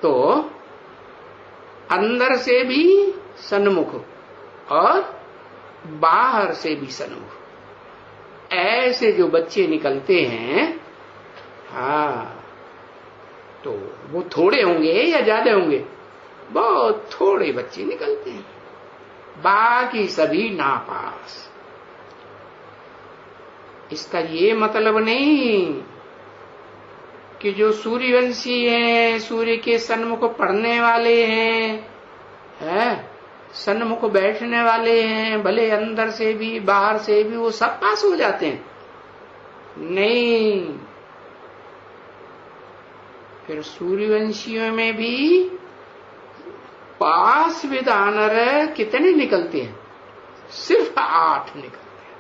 तो अंदर से भी सन्मुख और बाहर से भी सन्मुख, ऐसे जो बच्चे निकलते हैं, हाँ, तो वो थोड़े होंगे या ज्यादा होंगे? बहुत थोड़े बच्चे निकलते हैं, बाकी सभी नापास। इसका ये मतलब नहीं कि जो सूर्यवंशी हैं, सूर्य के सन्मुख पढ़ने वाले हैं, सन्मुख बैठने वाले हैं, भले अंदर से भी बाहर से भी वो सब पास हो जाते हैं। नहीं, फिर सूर्यवंशियों में भी पास विदानर कितने निकलते हैं? सिर्फ 8 निकलते हैं।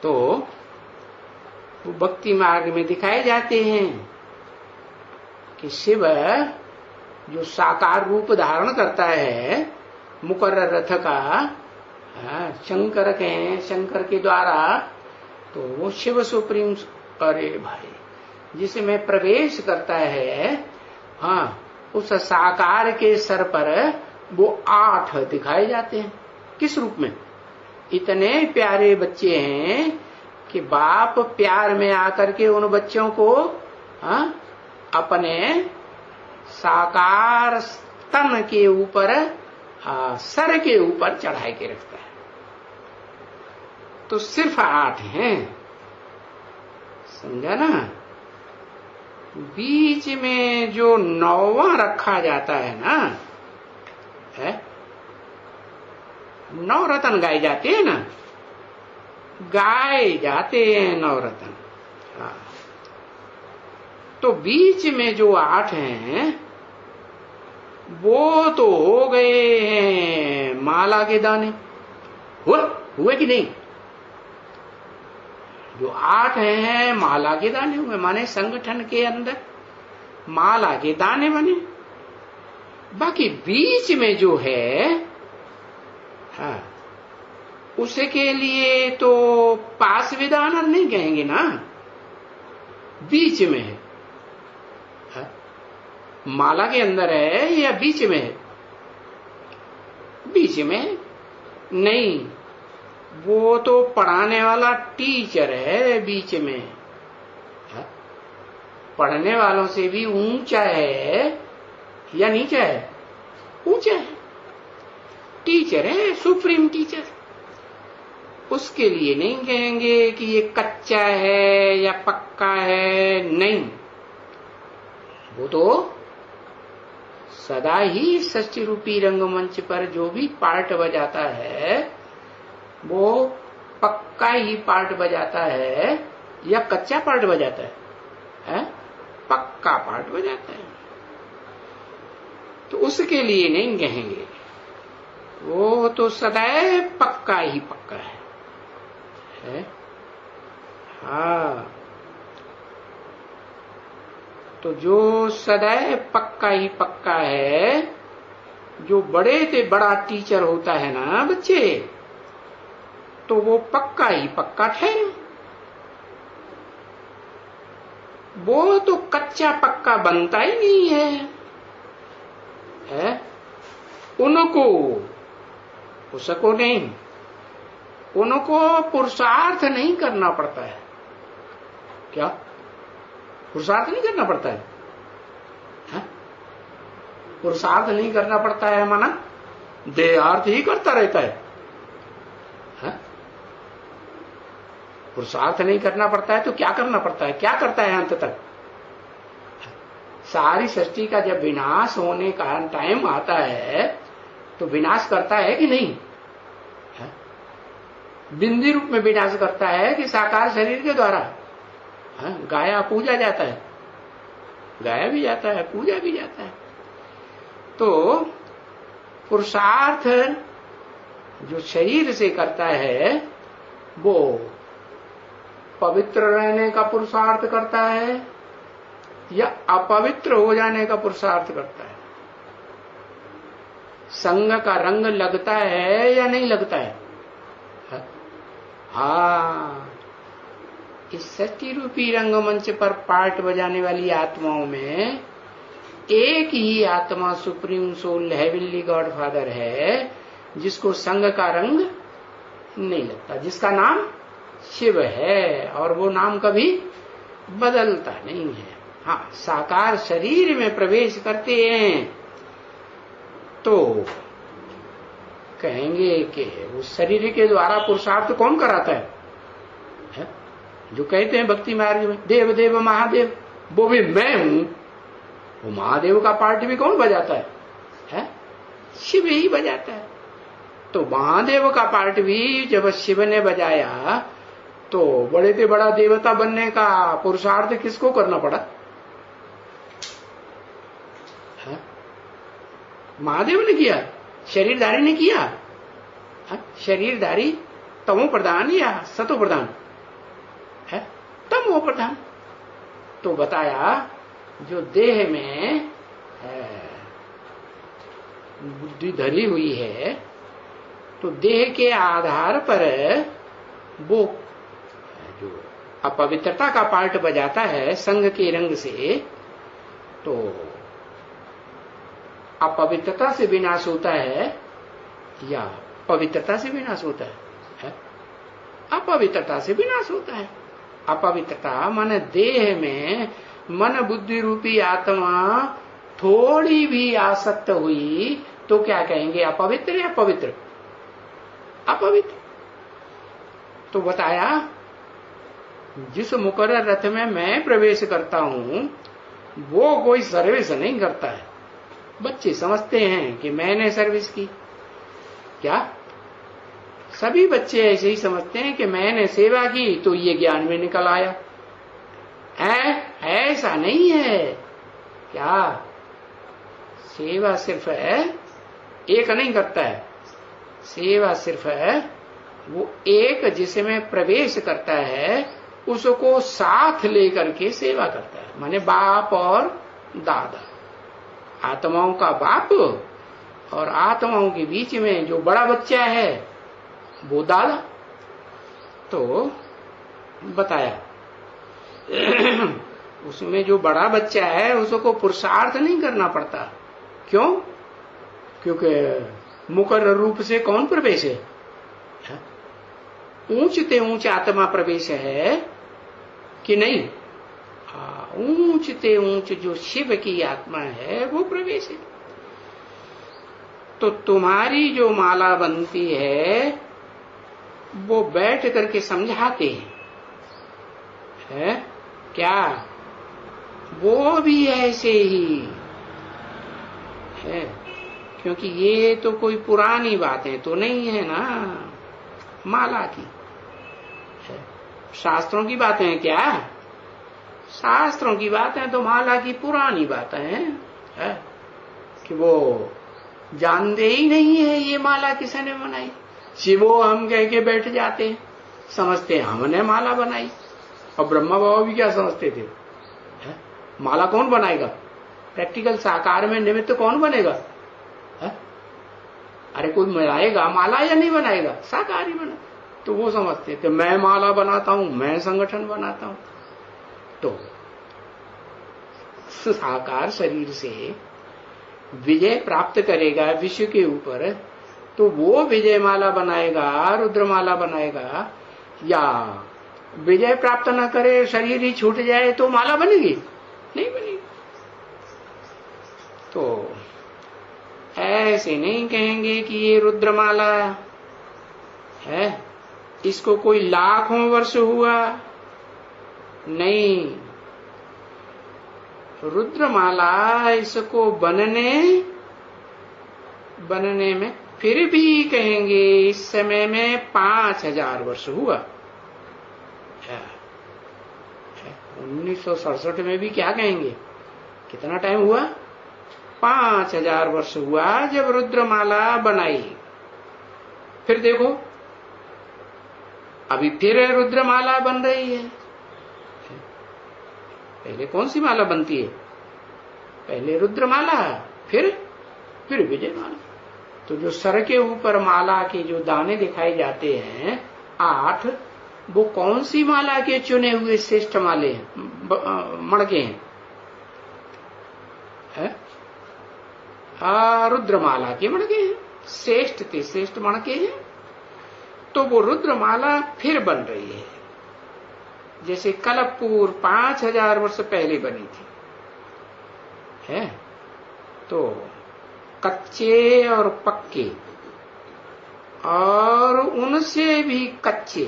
तो वो भक्ति मार्ग में दिखाए जाते हैं कि शिव जो साकार रूप धारण करता है मुकर्रर रथ का, शंकर के, शंकर के द्वारा, तो वो शिव सुप्रीम, अरे भाई, जिसमें प्रवेश करता है, हाँ, उस साकार के सर पर वो 8 दिखाए जाते हैं। किस रूप में? इतने प्यारे बच्चे हैं कि बाप प्यार में आकर के उन बच्चों को, हाँ, अपने साकार स्तन के ऊपर, सर के ऊपर चढ़ाए के रखता है। तो सिर्फ 8 हैं, समझा ना? बीच में जो 9वां रखा जाता है ना, है 9 रतन गाए जाते हैं ना, गाए जाते हैं 9 रतन। हाँ, तो बीच में जो 8 हैं वो तो हो गए हैं माला के दाने। हुए कि नहीं? जो 8 हैं माला के दाने हुए, माने संगठन के अंदर माला के दाने बने। बाकी बीच में जो है, हाँ, उसके लिए तो पास विदानर नहीं कहेंगे ना, बीच में है, हाँ? माला के अंदर है या बीच में है? बीच में नहीं, वो तो पढ़ाने वाला टीचर है बीच में, हाँ? पढ़ने वालों से भी ऊंचा है या नीचा है? ऊंचा है, टीचर है, सुप्रीम टीचर। उसके लिए नहीं कहेंगे कि ये कच्चा है या पक्का है, नहीं, वो तो सदा ही षष्ठी रूपी रंगमंच पर जो भी पार्ट बजाता है वो पक्का ही पार्ट बजाता है या कच्चा पार्ट बजाता है? पक्का पार्ट बजाता है। तो उसके लिए नहीं कहेंगे, वो तो सदैव पक्का ही पक्का है? हाँ, तो जो सदैव पक्का ही पक्का है, जो बड़े से बड़ा टीचर होता है ना बच्चे, तो वो पक्का ही पक्का ठहरे। वो तो कच्चा पक्का बनता ही नहीं है? उनको, उसको नहीं, उनको पुरुषार्थ नहीं करना पड़ता है। क्या पुरुषार्थ नहीं करना पड़ता है? पुरुषार्थ नहीं करना पड़ता है माना देहार्थ ही करता रहता है। पुरुषार्थ नहीं करना पड़ता है तो क्या करना पड़ता है? क्या करता है अंत तक? सारी सृष्टि का जब विनाश होने का टाइम आता है तो विनाश करता है कि नहीं? बिंदी रूप में विनाश करता है कि साकार शरीर के द्वारा? गाया पूजा जाता है, गाया भी जाता है, पूजा भी जाता है। तो पुरुषार्थ जो शरीर से करता है वो पवित्र रहने का पुरुषार्थ करता है या अपवित्र हो जाने का पुरुषार्थ करता है? संग का रंग लगता है या नहीं लगता है? हाँ, इस सृष्टि रूपी रंगमंच पर पार्ट बजाने वाली आत्माओं में एक ही आत्मा supreme soul heavenly God father है, जिसको संग का रंग नहीं लगता, जिसका नाम शिव है, और वो नाम कभी बदलता नहीं है। हाँ, साकार शरीर में प्रवेश करते हैं तो कहेंगे कि उस शरीर के द्वारा पुरुषार्थ कौन कराता है? जो कहते हैं भक्ति मार्ग में देव देव महादेव, वो भी मैं हूं। वो महादेव का पार्ट भी कौन बजाता है? शिव ही बजाता है। तो महादेव का पार्ट भी जब शिव ने बजाया तो बड़े से बड़ा देवता बनने का पुरुषार्थ किसको करना पड़ा? महादेव ने किया, शरीरधारी ने किया। शरीरधारी तमो प्रधान या सतो प्रधान है? तमो प्रधान। तो बताया जो देह में बुद्धि धरी हुई है, तो देह के आधार पर वो जो अपवित्रता का पार्ट बजाता है संग के रंग से, तो अपवित्रता से विनाश होता है या पवित्रता से विनाश होता है? अपवित्रता से विनाश होता है। अपवित्रता माने देह में मन बुद्धि रूपी आत्मा थोड़ी भी आसक्त हुई तो क्या कहेंगे? अपवित्र या पवित्र? अपवित्र। तो बताया जिस मुकर्रर रथ में मैं प्रवेश करता हूं वो कोई सर्विस नहीं करता है। बच्चे समझते हैं कि मैंने सर्विस की। क्या सभी बच्चे ऐसे ही समझते हैं कि मैंने सेवा की तो ये ज्ञान में निकल आया? ऐसा नहीं है। क्या सेवा सिर्फ एक नहीं करता है। सेवा सिर्फ वो एक जिसमें प्रवेश करता है उसको साथ लेकर के सेवा करता है। माने बाप और दादा, आत्माओं का बाप और आत्माओं के बीच में जो बड़ा बच्चा है वो दादा। तो बताया उसमें जो बड़ा बच्चा है उसको पुरुषार्थ नहीं करना पड़ता। क्यों? क्योंकि मुकर्रर रूप से कौन प्रवेश है? ऊंचते ऊंच आत्मा प्रवेश है कि नहीं? ऊंचते ऊंच जो शिव की आत्मा है वो प्रवेश है। तो तुम्हारी जो माला बनती है वो बैठ करके समझाते हैं, क्या वो भी ऐसे ही है? क्योंकि ये तो कोई पुरानी बातें तो नहीं है ना, माला की है। शास्त्रों की बातें हैं क्या? शास्त्रों की बातें तो माला की पुरानी बातें हैं कि वो जानते ही नहीं है ये माला किसने बनाई। शिवो हम कह के बैठ जाते हैं, समझते हैं हमने माला बनाई। और ब्रह्मा बाबा भी क्या समझते थे? माला कौन बनाएगा? प्रैक्टिकल साकार में निमित्त कौन बनेगा? अरे कोई बनाएगा माला या नहीं बनाएगा? साकार ही बना। तो वो समझते थे मैं माला बनाता हूं, मैं संगठन बनाता हूं। तो साकार शरीर से विजय प्राप्त करेगा विश्व के ऊपर तो वो विजय माला बनाएगा, रुद्रमाला बनाएगा, या विजय प्राप्त न करे शरीर ही छूट जाए तो माला बनेगी? नहीं बनेगी। तो ऐसे नहीं कहेंगे कि ये रुद्रमाला है, इसको कोई लाखों वर्ष हुआ नहीं। रुद्रमाला इसको बनने में फिर भी कहेंगे इस समय में 5000 वर्ष हुआ। 1967 में भी क्या कहेंगे? कितना टाइम हुआ? 5000 वर्ष हुआ जब रुद्रमाला बनाई। फिर देखो अभी फिर रुद्रमाला बन रही है। पहले कौन सी माला बनती है? पहले रुद्रमाला, फिर विजयमाला। तो जो सर के ऊपर माला के जो दाने दिखाई जाते हैं 8, वो कौन सी माला के चुने हुए श्रेष्ठ माले मणके हैं? रुद्रमाला के मणके हैं, श्रेष्ठ थे, श्रेष्ठ मणके हैं। तो वो रुद्रमाला फिर बन रही है, जैसे कलपुर 5000 वर्ष पहले बनी थी, है। तो कच्चे और पक्के और उनसे भी कच्चे,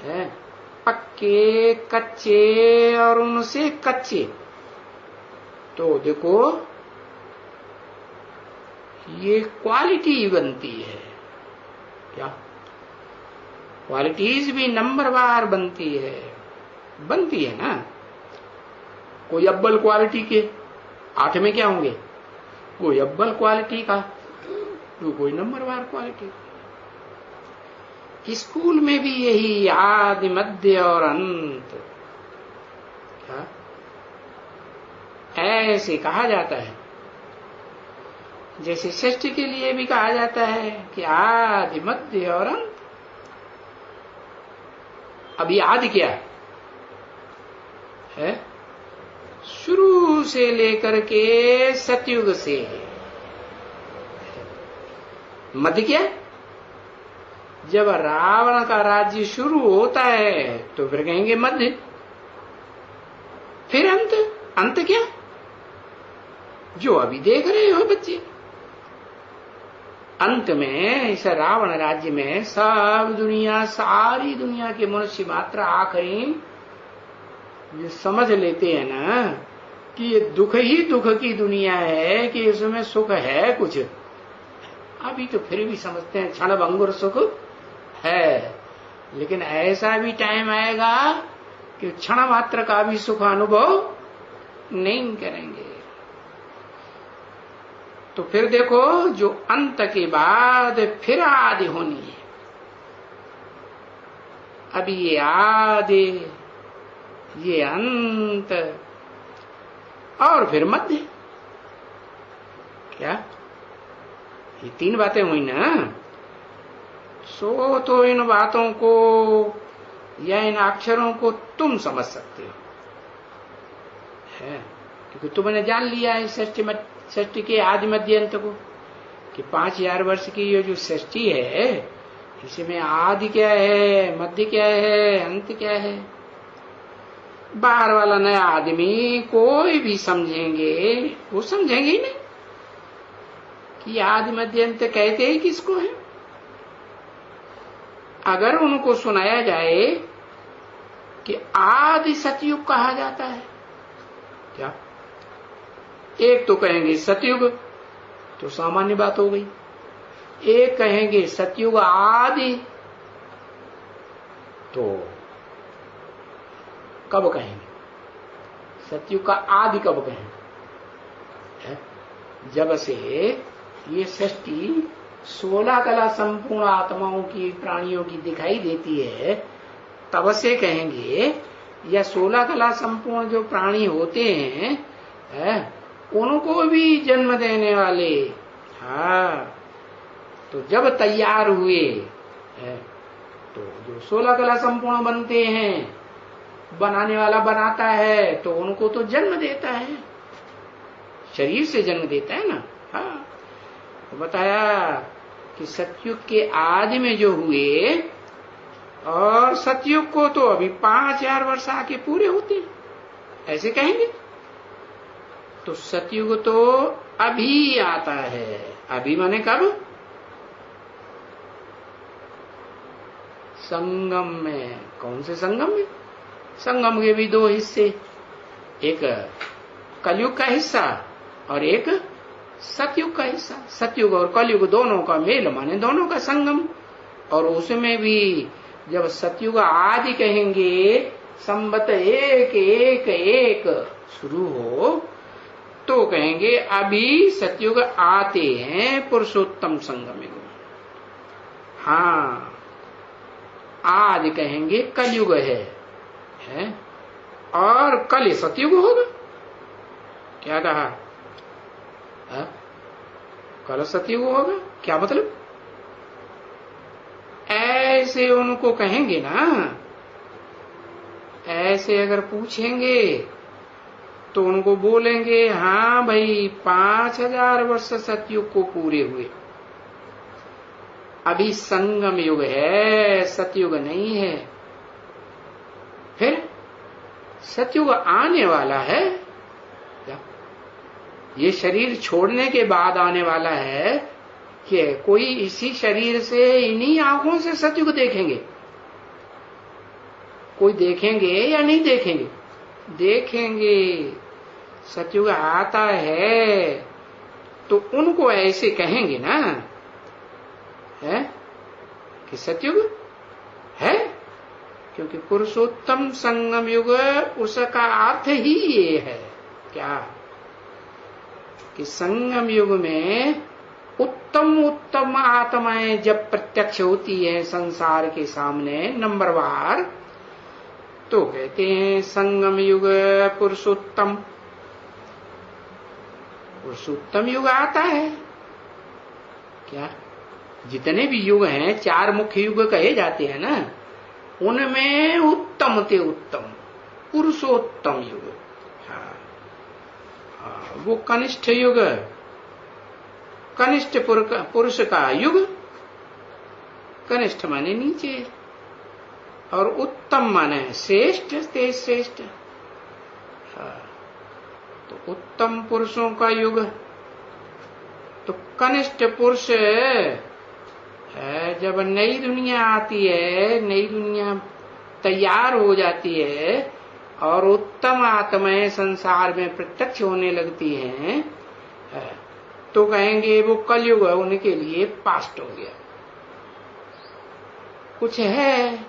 है, पक्के, कच्चे और उनसे कच्चे। तो देखो ये क्वालिटी बनती है, क्या क्वालिटीज भी नंबरवार बनती है ना। कोई अव्वल क्वालिटी के 8 में क्या होंगे, कोई अव्वल क्वालिटी का, तो कोई नंबरवार क्वालिटी। स्कूल में भी यही आदि मध्य और अंत, क्या ऐसे कहा जाता है। जैसे षष्ठी के लिए भी कहा जाता है कि आदि मध्य और अंत। अभी आदि क्या है? शुरू से लेकर के सतयुग से। मध्य क्या? जब रावण का राज्य शुरू होता है तो फिर कहेंगे मध्य। फिर अंत, अंत क्या? जो अभी देख रहे हो बच्चे, अंत में इस रावण राज्य में सब दुनिया, सारी दुनिया के मनुष्य मात्र आखिरी ये समझ लेते हैं ना कि ये दुख ही दुख की दुनिया है, कि इसमें सुख है कुछ। अभी तो फिर भी समझते हैं क्षण भंगुर सुख है, लेकिन ऐसा भी टाइम आएगा कि क्षण मात्र का भी सुख अनुभव नहीं करेंगे। तो फिर देखो, जो अंत के बाद फिर आदि होनी है। अभी ये आदि, ये अंत और फिर मध्य। क्या ये 3 बातें हुई ना। सो तो इन बातों को या इन अक्षरों को तुम समझ सकते हो, है, क्योंकि तुमने जान लिया है षष्ठी के आदि मध्य अंत को, कि 5000 वर्ष की ये जो षष्ठी है, इसमें आदि क्या है, मध्य क्या है, अंत क्या है। बाहर वाला नया आदमी कोई भी समझेंगे, वो समझेंगे ही नहीं कि आदि मध्य अंत कहते ही किसको है। अगर उनको सुनाया जाए कि आदि सतयुग कहा जाता है, क्या एक तो कहेंगे सतयुग, तो सामान्य बात हो गई। एक कहेंगे सतयुग आदि, तो कब कहेंगे सतयुग का आदि, कब कहेंगे? जब से ये सृष्टि 16 कला संपूर्ण आत्माओं की, प्राणियों की दिखाई देती है, तब से कहेंगे। या 16 कला संपूर्ण जो प्राणी होते हैं, उनको भी जन्म देने वाले, हाँ, तो जब तैयार हुए तो जो 16 कला संपूर्ण बनते हैं, बनाने वाला बनाता है तो उनको तो जन्म देता है, शरीर से जन्म देता है ना। हाँ, तो बताया कि सतयुग के आदि में जो हुए, और सतयुग को तो अभी 5000 वर्ष आके पूरे होते हैं, ऐसे कहेंगे। तो सतयुग तो अभी आता है। अभी माने कब? संगम में। कौन से संगम में? संगम के भी 2 हिस्से, एक कलयुग का हिस्सा और एक सतयुग का हिस्सा। सतयुग और कलयुग दोनों का मेल माने दोनों का संगम। और उसमें भी जब सतयुग आदि कहेंगे, संवत 111 शुरू हो, तो कहेंगे अभी सतयुग आते हैं पुरुषोत्तम संगम में। हाँ, आज कहेंगे कलयुग है, और कल सतयुग होगा। क्या कहा? कल सतयुग होगा, क्या मतलब? ऐसे उनको कहेंगे ना, ऐसे अगर पूछेंगे तो उनको बोलेंगे हाँ भाई 5000 वर्ष सतयुग को पूरे हुए, अभी संगम युग है, सतयुग नहीं है। फिर सतयुग आने वाला है, ये शरीर छोड़ने के बाद आने वाला है कि कोई इसी शरीर से इन्हीं आंखों से सतयुग देखेंगे? कोई देखेंगे या नहीं देखेंगे? देखेंगे। सतयुग आता है तो उनको ऐसे कहेंगे ना, है कि सतयुग है, क्योंकि पुरुषोत्तम संगम युग उसका अर्थ ही ये है क्या कि संगम युग में उत्तम उत्तम आत्माएं जब प्रत्यक्ष होती है संसार के सामने नंबरवार, तो कहते हैं संगम युग पुरुषोत्तम। पुरुषोत्तम युग आता है क्या? जितने भी युग हैं, 4 मुख्य युग कहे जाते हैं ना, उनमें उत्तम ते उत्तम पुरुषोत्तम युग। वो कनिष्ठ युग, कनिष्ठ पुरुष का युग, कनिष्ठ माने नीचे और उत्तम माने श्रेष्ठ, तेज श्रेष्ठ। तो उत्तम पुरुषों का युग, तो कनिष्ठ पुरुष है जब नई दुनिया आती है, नई दुनिया तैयार हो जाती है और उत्तम आत्माएं संसार में प्रत्यक्ष होने लगती हैं, तो कहेंगे वो कलयुग उनके लिए पास्ट हो गया। कुछ है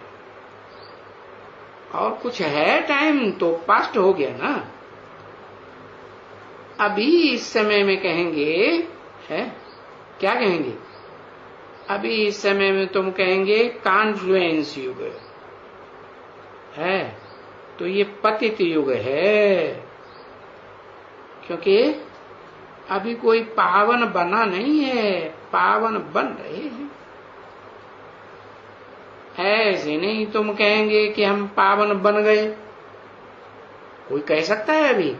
और कुछ है टाइम तो पास्ट हो गया ना। अभी इस समय में कहेंगे, है क्या कहेंगे? अभी इस समय में तुम कहेंगे कॉन्फ्लुएंस युग है, तो ये पतित युग है, क्योंकि अभी कोई पावन बना नहीं है, पावन बन रहे हैं। ऐसे नहीं तुम कहेंगे कि हम पावन बन गए। कोई कह सकता है अभी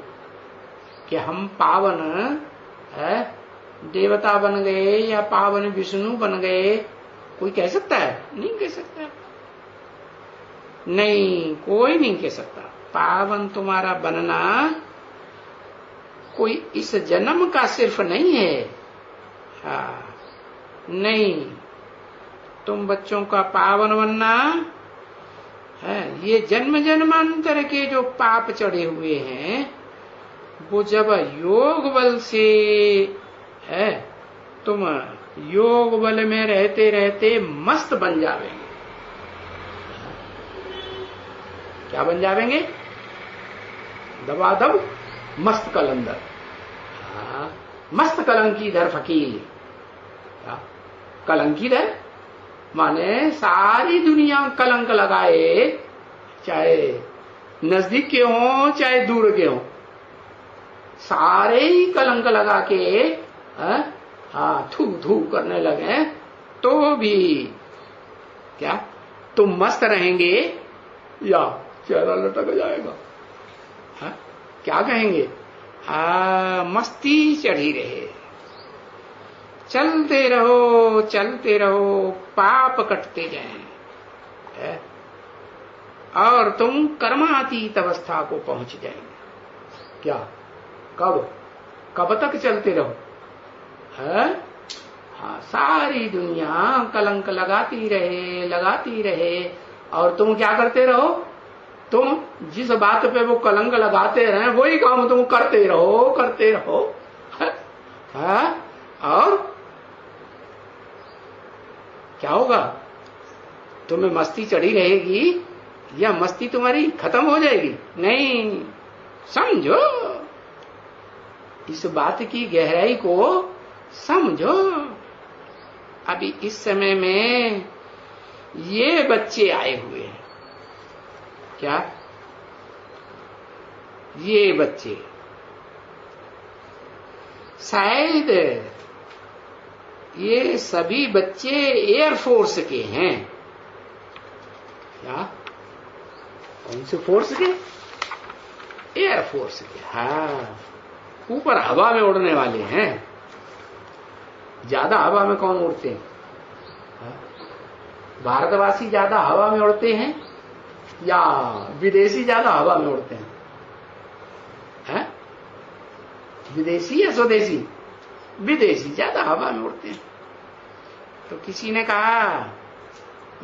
कि हम पावन है देवता बन गए या पावन विष्णु बन गए? कोई कह सकता है? नहीं कह सकता। नहीं, कोई नहीं कह सकता। पावन तुम्हारा बनना कोई इस जन्म का सिर्फ नहीं है। हाँ, नहीं, तुम बच्चों का पावन बनना है, ये जन्म जन्मांतर के जो पाप चढ़े हुए हैं वो जब योग बल से है, तुम योग बल में रहते रहते मस्त बन जावेंगे। क्या बन जावेंगे? दबादब मस्त कलंदर। हाँ, मस्त कलंकीधर फकीर। कलंकीधर माने सारी दुनिया कलंक लगाए, चाहे नजदीक के हों चाहे दूर के हों, सारे ही कलंक लगा के हाँ थू थू करने लगे, तो भी क्या तुम मस्त रहेंगे या चेहरा लटक जाएगा? हा? क्या कहेंगे? मस्ती चढ़ी रहे, चलते रहो चलते रहो, पाप कटते जाएं और तुम कर्मातीत अवस्था को पहुंच जाएंगे। क्या? कब तक चलते रहो? है? हाँ, सारी दुनिया कलंक लगाती रहे और तुम क्या करते रहो? तुम जिस बात पे वो कलंक लगाते रहे वही काम तुम करते रहो। है? और क्या होगा? तुम्हें मस्ती चढ़ी रहेगी या मस्ती तुम्हारी खत्म हो जाएगी? नहीं, समझो इस बात की गहराई को, समझो। अभी इस समय में ये बच्चे आए हुए हैं, क्या? ये बच्चे शायद ये सभी बच्चे एयरफोर्स के हैं। क्या? कौन से फोर्स के? एयर फोर्स के। हाँ, ऊपर हवा में उड़ने वाले हैं। ज्यादा हवा में कौन उड़ते हैं? भारतवासी ज्यादा हवा में उड़ते हैं या विदेशी ज्यादा हवा में उड़ते हैं? विदेशी या स्वदेशी? विदेशी ज्यादा हवा में उड़ते हैं। तो किसी ने कहा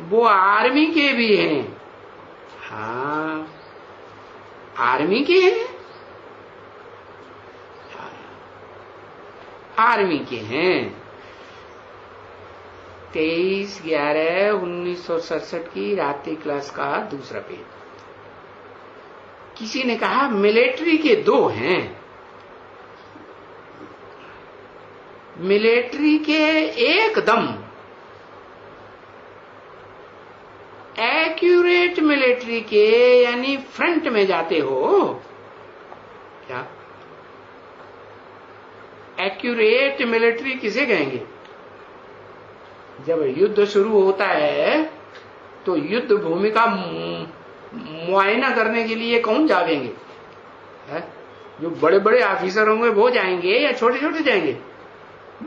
वो आर्मी के भी हैं। हाँ, आर्मी के हैं। आर्मी के हैं। 23/11/1967 की रात्रि क्लास का दूसरा पेज। किसी ने कहा मिलिट्री के 2 हैं। मिलिट्री के एकदम एक्यूरेट मिलिट्री के, यानी फ्रंट में जाते हो क्या? एक्यूरेट मिलिट्री किसे कहेंगे? जब युद्ध शुरू होता है तो युद्ध भूमि का मुआयना करने के लिए कौन जाएंगे? जो बड़े बड़े ऑफिसर होंगे वो जाएंगे या छोटे छोटे जाएंगे?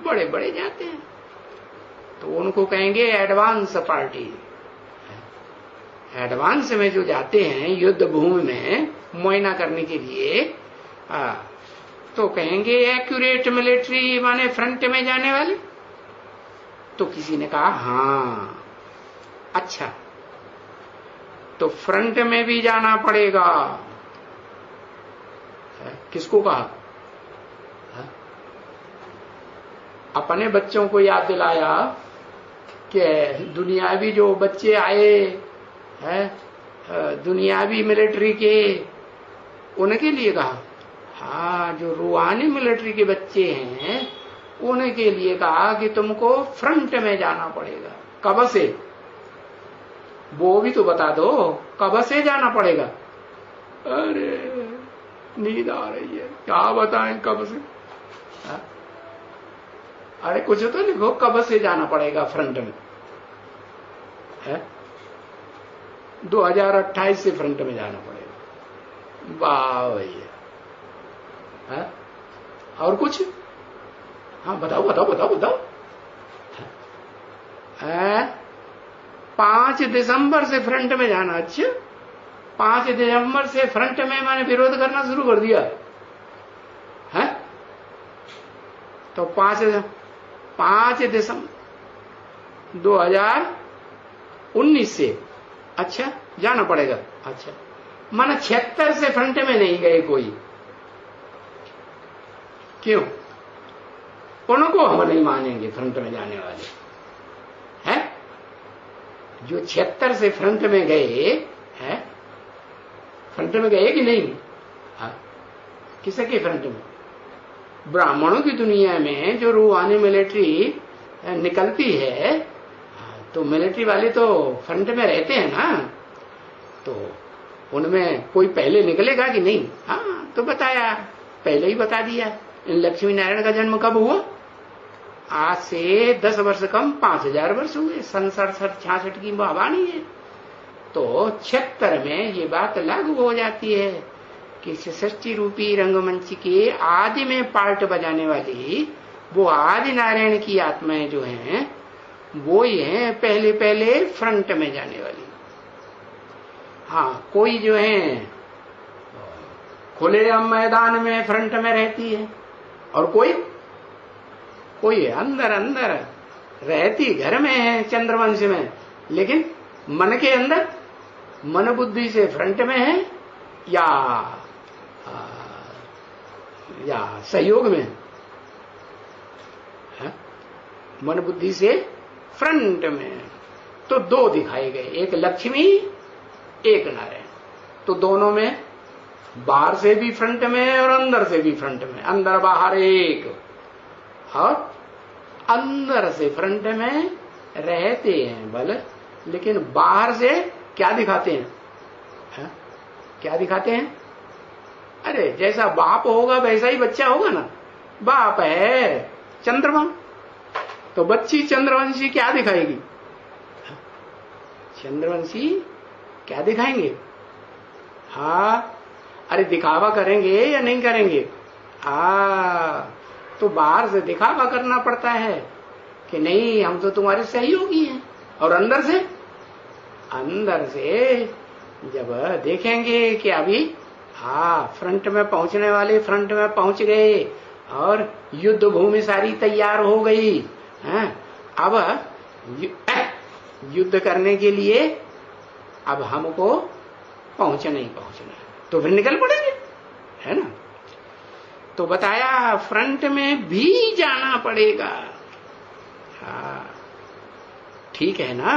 बड़े बड़े जाते हैं। तो उनको कहेंगे एडवांस पार्टी। एडवांस में जो जाते हैं युद्ध भूमि में मुआयना करने के लिए, तो कहेंगे एक्यूरेट मिलिट्री, माने फ्रंट में जाने वाले। तो किसी ने कहा हाँ, अच्छा, तो फ्रंट में भी जाना पड़ेगा। किसको कहा? अपने बच्चों को याद दिलाया कि दुनियावी जो बच्चे आए हैं, दुनियावी मिलिट्री के, उनके लिए कहा। हाँ, जो रूहानी मिलिट्री के बच्चे हैं उनके लिए कहा कि तुमको फ्रंट में जाना पड़ेगा। कब से? वो भी तो बता दो, कब से जाना पड़ेगा? अरे नींद आ रही है, क्या बताएं कब से? अरे कुछ तो लिखो, कब से जाना पड़ेगा फ्रंट में? 2028 से फ्रंट में जाना पड़ेगा। वाह भैया। और कुछ? हाँ बताओ बताओ बताओ बताओ। 5 दिसंबर से फ्रंट में जाना। अच्छा, 5 दिसंबर से फ्रंट में मैंने विरोध करना शुरू कर दिया है? तो 5 दिसंबर 2019 से अच्छा जाना पड़ेगा। अच्छा, माना 76 से फ्रंट में नहीं गए कोई, क्यों? उनको हम नहीं मानेंगे फ्रंट में जाने वाले हैं। जो 76 से फ्रंट में गए हैं, फ्रंट में गए कि नहीं? किसके फ्रंट में? ब्राह्मणों की दुनिया में जो रूहानी मिलिट्री निकलती है, तो मिलिट्री वाले तो फ्रंट में रहते हैं ना, तो उनमें कोई पहले निकलेगा कि नहीं? हाँ, तो बताया, पहले ही बता दिया। लक्ष्मी नारायण का जन्म कब हुआ? आज से 10 वर्ष कम 5000 वर्ष हुए। 67-66 की वाणी है। तो 76 में ये बात लागू हो जाती है कि सृष्टि रूपी रंगमंच के आदि में पार्ट बजाने वाली वो आदि नारायण की आत्माएं जो हैं, वो ही हैं पहले पहले फ्रंट में जाने वाली। हाँ, कोई जो है खुले मैदान में फ्रंट में रहती है, और कोई अंदर अंदर रहती घर में है, चंद्रवंश में, लेकिन मन के अंदर, मन बुद्धि से फ्रंट में है या सहयोग में है? मन बुद्धि से फ्रंट में। तो 2 दिखाए गए, एक लक्ष्मी एक नारायण। तो दोनों में बाहर से भी फ्रंट में है और अंदर से भी फ्रंट में, अंदर बाहर एक, और अंदर से फ्रंट में रहते हैं बल, लेकिन बाहर से क्या दिखाते हैं? क्या दिखाते हैं? अरे जैसा बाप होगा वैसा ही बच्चा होगा ना। बाप है चंद्रमा, तो बच्ची चंद्रवंशी क्या दिखाएगी? चंद्रवंशी क्या दिखाएंगे? हाँ, अरे दिखावा करेंगे या नहीं करेंगे? तो बाहर से दिखावा करना पड़ता है कि नहीं हम तो तुम्हारे सहयोगी हैं, और अंदर से जब देखेंगे कि अभी फ्रंट में पहुंचने वाले फ्रंट में पहुंच गए और युद्ध भूमि सारी तैयार हो गई है, अब युद्ध करने के लिए अब हमको पहुंचना ही पहुंचना है, तो फिर निकल पड़ेंगे, है ना। तो बताया फ्रंट में भी जाना पड़ेगा। हाँ, ठीक है ना।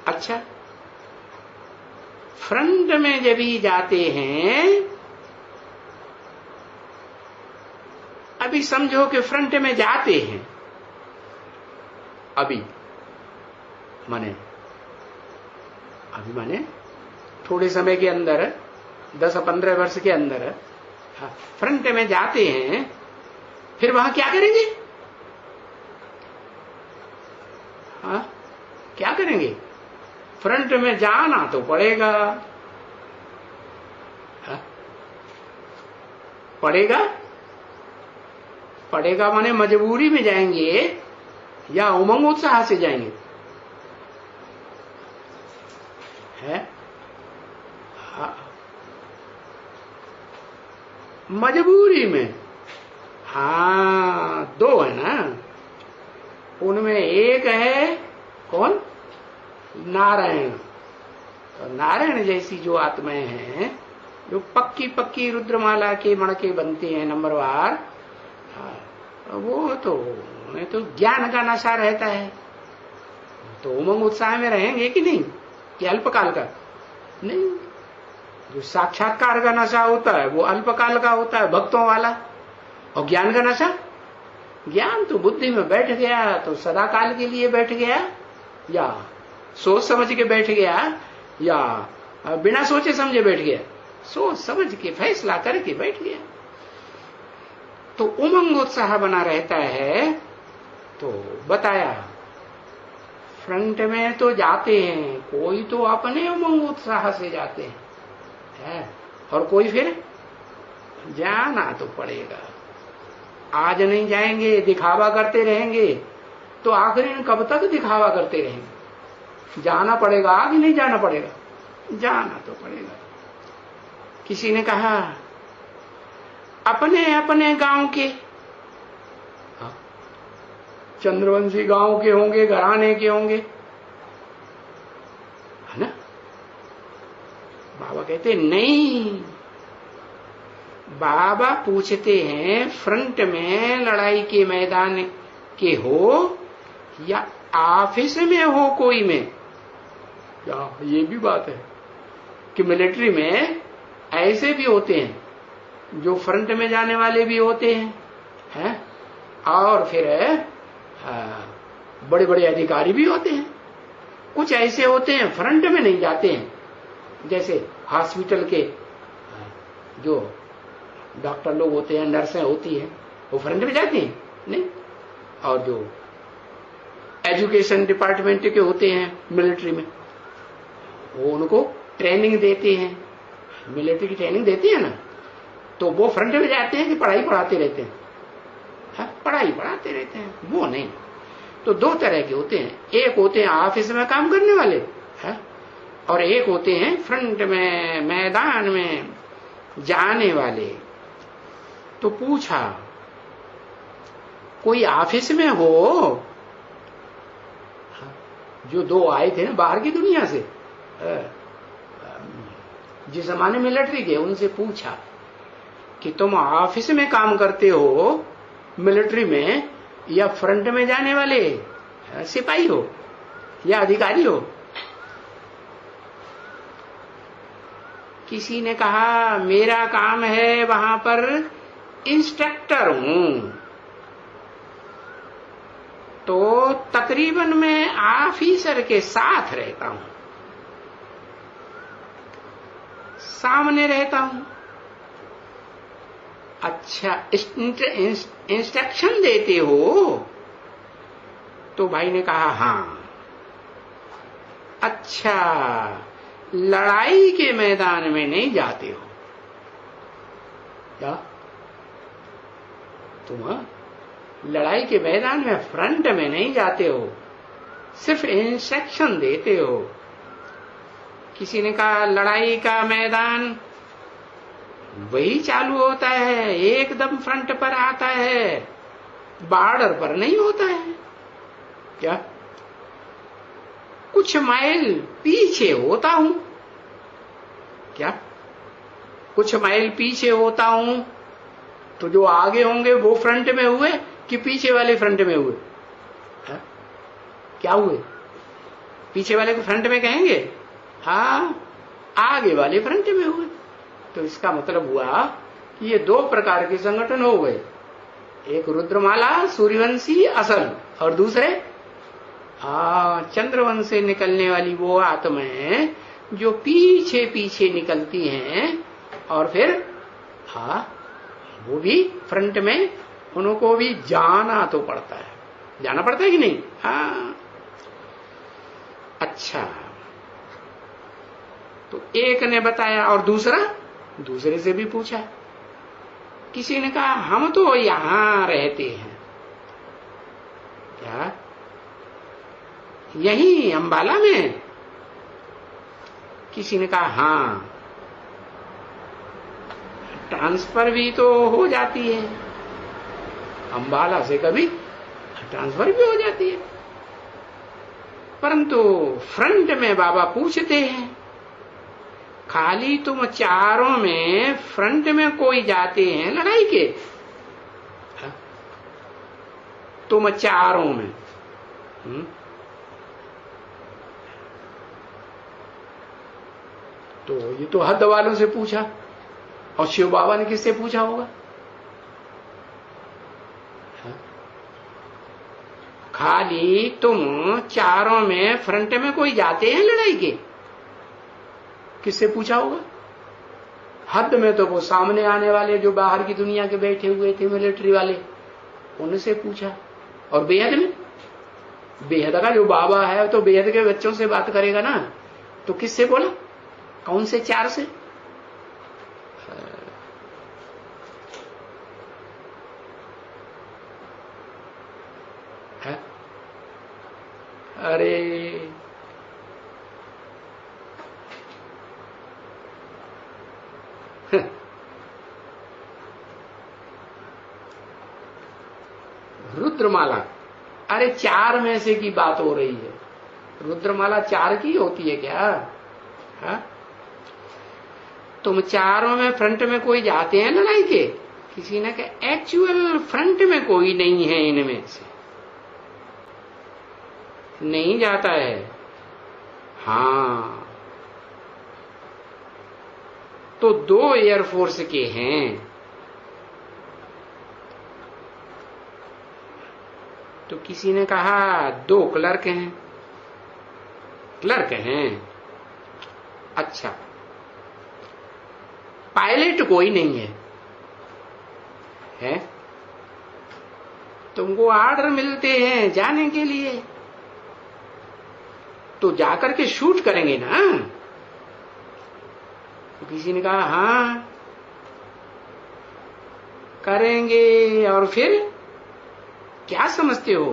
अच्छा, फ्रंट में जब भी जाते हैं, अभी समझो कि फ्रंट में जाते हैं, अभी माने थोड़े समय के अंदर 10-15 वर्ष के अंदर फ्रंट में जाते हैं, फिर वहां क्या करेंगे? क्या करेंगे? फ्रंट में जाना तो पड़ेगा। पड़ेगा माने मजबूरी में जाएंगे या उमंग उत्साह से जाएंगे? है मजबूरी में। दो है ना, उनमें एक है कौन? नारायण। तो नारायण जैसी जो आत्माएं हैं, जो पक्की रुद्रमाला के मणके बनते हैं नंबरवार, वो तो उन्हें तो ज्ञान का नशा रहता है, तो उमंग उत्साह में रहेंगे कि नहीं? कि अल्पकाल का? नहीं, जो साक्षात्कार का नशा होता है वो अल्पकाल का होता है, भक्तों वाला। और ज्ञान का नशा, ज्ञान तो बुद्धि में बैठ गया तो सदा काल के लिए बैठ गया, या सोच समझ के बैठ गया, या बिना सोचे समझे बैठ गया। सोच समझ के फैसला करके बैठ गया, तो उमंग उत्साह बना रहता है। तो बताया फ्रंट में तो जाते हैं, कोई तो अपने उमंग उत्साह से जाते हैं, और कोई फिर जाना तो पड़ेगा। आज नहीं जाएंगे, दिखावा करते रहेंगे, तो आखिर कब तक दिखावा करते रहेंगे? जाना पड़ेगा कि नहीं जाना पड़ेगा? जाना तो पड़ेगा। किसी ने कहा अपने अपने गांव के, चंद्रवंशी गांव के होंगे, घराने के होंगे, है ना। बाबा कहते नहीं, बाबा पूछते हैं फ्रंट में लड़ाई के मैदान के हो या ऑफिस में हो कोई में? क्या ये भी बात है कि मिलिट्री में ऐसे भी होते हैं जो फ्रंट में जाने वाले भी होते हैं, और फिर बड़े बड़े अधिकारी भी होते हैं। कुछ ऐसे होते हैं फ्रंट में नहीं जाते हैं, जैसे हॉस्पिटल के जो डॉक्टर लोग होते हैं, नर्सें होती हैं, वो फ्रंट में जाती हैं नहीं। और जो एजुकेशन डिपार्टमेंट के होते हैं मिलिट्री में, वो उनको ट्रेनिंग देते हैं, मिलिट्री की ट्रेनिंग देती है ना, तो वो फ्रंट में जाते हैं कि पढ़ाई पढ़ाते रहते हैं? पढ़ाई पढ़ाते रहते हैं, वो नहीं। तो दो तरह के होते हैं, एक होते हैं ऑफिस में काम करने वाले, और एक होते हैं फ्रंट में मैदान में जाने वाले। तो पूछा कोई ऑफिस में हो? जो दो आए थे ना बाहर की दुनिया से, जिस जमाने मिलिट्री के, उनसे पूछा कि तुम ऑफिस में काम करते हो मिलिट्री में, या फ्रंट में जाने वाले सिपाही हो या अधिकारी हो? किसी ने कहा मेरा काम है वहां पर इंस्ट्रक्टर हूं, तो तकरीबन मैं ऑफिसर के साथ रहता हूं, सामने रहता हूं। अच्छा, इंस्ट्रक्शन देते हो? तो भाई ने कहा हाँ, अच्छा, लड़ाई के मैदान में नहीं जाते हो क्या तुम? लड़ाई के मैदान में फ्रंट में नहीं जाते हो, सिर्फ इंस्ट्रक्शन देते हो। किसी ने कहा लड़ाई का मैदान वही चालू होता है, एकदम फ्रंट पर आता है, बॉर्डर पर नहीं होता है क्या? कुछ माइल पीछे होता हूं क्या? कुछ माइल पीछे होता हूं तो जो आगे होंगे वो फ्रंट में हुए कि पीछे वाले फ्रंट में हुए? हा? क्या हुए? पीछे वाले को फ्रंट में कहेंगे? हाँ, आगे वाले फ्रंट में हुए। तो इसका मतलब हुआ कि ये दो प्रकार के संगठन हो गए, एक रुद्रमाला सूर्यवंशी असल, और दूसरे चंद्रवंश से निकलने वाली वो आत्माएं जो पीछे पीछे निकलती हैं, और फिर वो भी फ्रंट में, उनको भी जाना तो पड़ता है, जाना पड़ता है कि नहीं? अच्छा, तो एक ने बताया, और दूसरे से भी पूछा। किसी ने कहा हम तो यहां रहते हैं क्या? यहीं अंबाला में? किसी ने कहा हां। ट्रांसफर भी तो हो जाती है, अंबाला से कभी ट्रांसफर भी हो जाती है, परंतु फ्रंट में बाबा पूछते हैं, खाली तुम चारों में फ्रंट में कोई जाते हैं लड़ाई के? तुम चारों में तो ये तो हद वालों से पूछा, और शिव बाबा ने किससे पूछा होगा? खाली तुम चारों में फ्रंट में कोई जाते हैं लड़ाई के, किससे पूछा होगा? हद में तो वो सामने आने वाले जो बाहर की दुनिया के बैठे हुए थे मिलिट्री वाले, उनसे पूछा। और बेहद में, बेहद का जो बाबा है तो बेहद के बच्चों से बात करेगा ना, तो किससे बोला? कौन से चार से? है? अरे रुद्रमाला, अरे चार में से की बात हो रही है, रुद्रमाला चार की होती है क्या? हा? तुम चारों में फ्रंट में कोई जाते हैं लड़ाई के? किसी ने कहा एक्चुअल फ्रंट में कोई नहीं है, इनमें से नहीं जाता है। हाँ, तो दो एयरफोर्स के हैं, तो किसी ने कहा दो क्लर्क हैं। क्लर्क हैं, अच्छा, पायलट कोई नहीं है? है? तुमको ऑर्डर मिलते हैं जाने के लिए, तो जाकर के शूट करेंगे ना? तो किसी ने कहा हाँ करेंगे। और फिर क्या समझते हो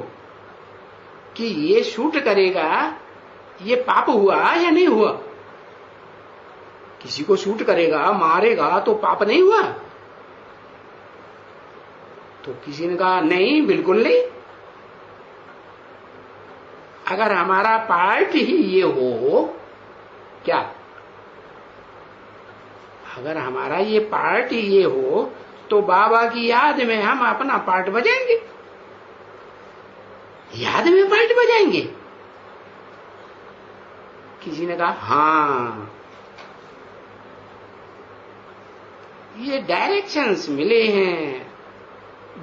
कि ये शूट करेगा, ये पाप हुआ या नहीं हुआ? किसी को शूट करेगा, मारेगा तो पाप नहीं हुआ? तो किसी ने कहा नहीं, बिल्कुल नहीं। अगर हमारा पार्ट ही ये हो, क्या? अगर हमारा ये पार्ट ही ये हो तो बाबा की याद में हम अपना पार्ट बजाएंगे, याद में पार्ट बजाएंगे। किसी ने कहा हाँ, ये डायरेक्शंस मिले हैं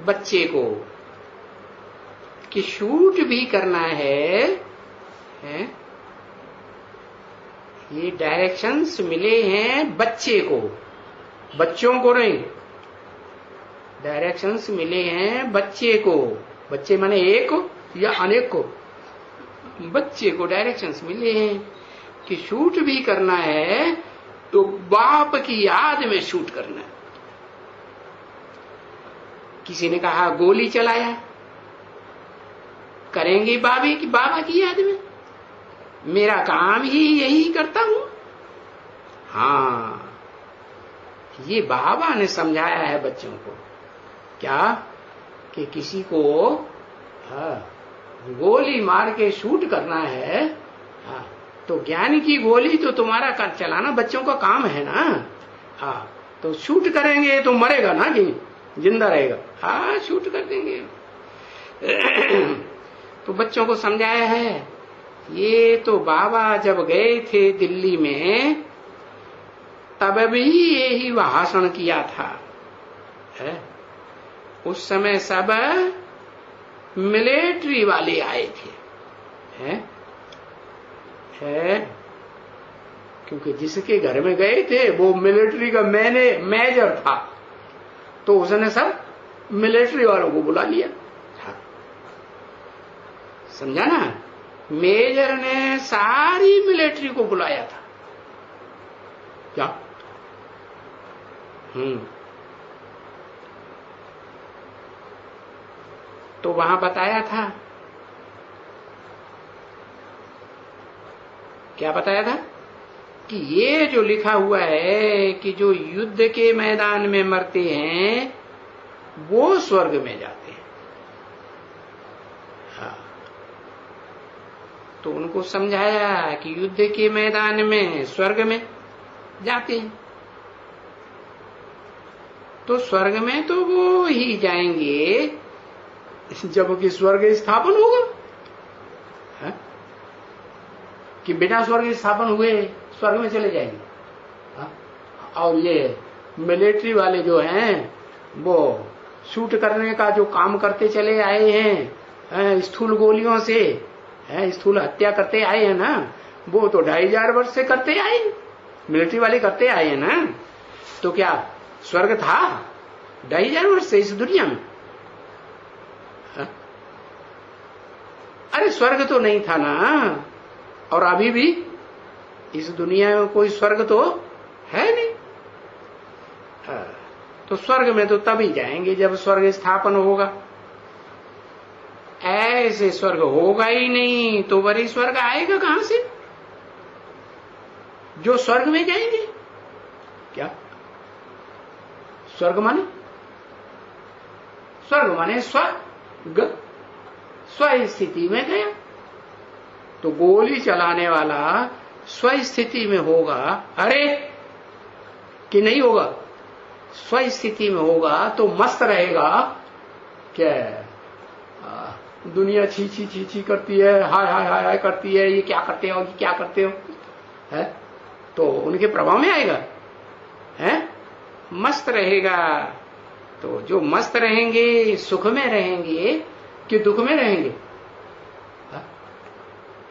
बच्चे को कि शूट भी करना है? ये डायरेक्शंस मिले हैं बच्चे को, बच्चों को नहीं, डायरेक्शंस मिले हैं बच्चे को। बच्चे माने एक या अनेक को? बच्चे को डायरेक्शंस मिले हैं कि शूट भी करना है तो बाप की याद में शूट करना है। किसी ने कहा गोली चलाया, करेंगे बाबा की याद में, मेरा काम ही यही करता हूं। हाँ, ये बाबा ने समझाया है बच्चों को, क्या कि किसी को गोली मार के शूट करना है, तो ज्ञान की गोली तो तुम्हारा कर चलाना बच्चों का काम है ना। हाँ, तो शूट करेंगे तो मरेगा ना कि जिंदा रहेगा? हाँ, शूट कर देंगे। तो बच्चों को समझाया है, ये तो बाबा जब गए थे दिल्ली में तब भी यही भाषण किया था। उस समय सब मिलिट्री वाले आए थे। क्योंकि जिसके घर में गए थे वो मिलिट्री का मेजर था, तो उसने सब मिलिट्री वालों को बुला लिया। समझा ना? मेजर ने सारी मिलिट्री को बुलाया था। क्या? तो वहां बताया था, क्या बताया था कि ये जो लिखा हुआ है कि जो युद्ध के मैदान में मरते हैं वो स्वर्ग में जाते हैं। हाँ, तो उनको समझाया कि युद्ध के मैदान में स्वर्ग में जाते हैं, तो स्वर्ग में तो वो ही जाएंगे जबकि स्वर्ग स्थापन होगा। है? कि बिना स्वर्ग स्थापन हुए स्वर्ग में चले जाएंगे। है? और ये मिलिट्री वाले जो हैं वो शूट करने का जो काम करते चले आए हैं, स्थूल गोलियों से स्थूल हत्या करते आए हैं ना, वो तो 2500 वर्ष से करते आए, मिलिट्री वाले करते आए हैं ना। तो क्या स्वर्ग था 2500 वर्ष से इस दुनिया में? अरे स्वर्ग तो नहीं था ना, और अभी भी इस दुनिया में कोई स्वर्ग तो है नहीं। तो स्वर्ग में तो तभी जाएंगे जब स्वर्ग स्थापन होगा। ऐसे स्वर्ग होगा ही नहीं तो वही स्वर्ग आएगा कहां से जो स्वर्ग में जाएंगे? क्या स्वर्ग माने? स्वर्ग माने स्वर्ग, स्व स्थिति में गया। तो गोली चलाने वाला स्व स्थिति में होगा, अरे कि नहीं होगा? स्व स्थिति में होगा तो मस्त रहेगा। क्या दुनिया छी छी छी छी करती है, हाय हाय हाय हाय करती है, ये क्या करते हो, ये क्या करते हो, है? तो उनके प्रभाव में आएगा, है? मस्त रहेगा। तो जो मस्त रहेंगे सुख में रहेंगे कि दुख में रहेंगे? हा?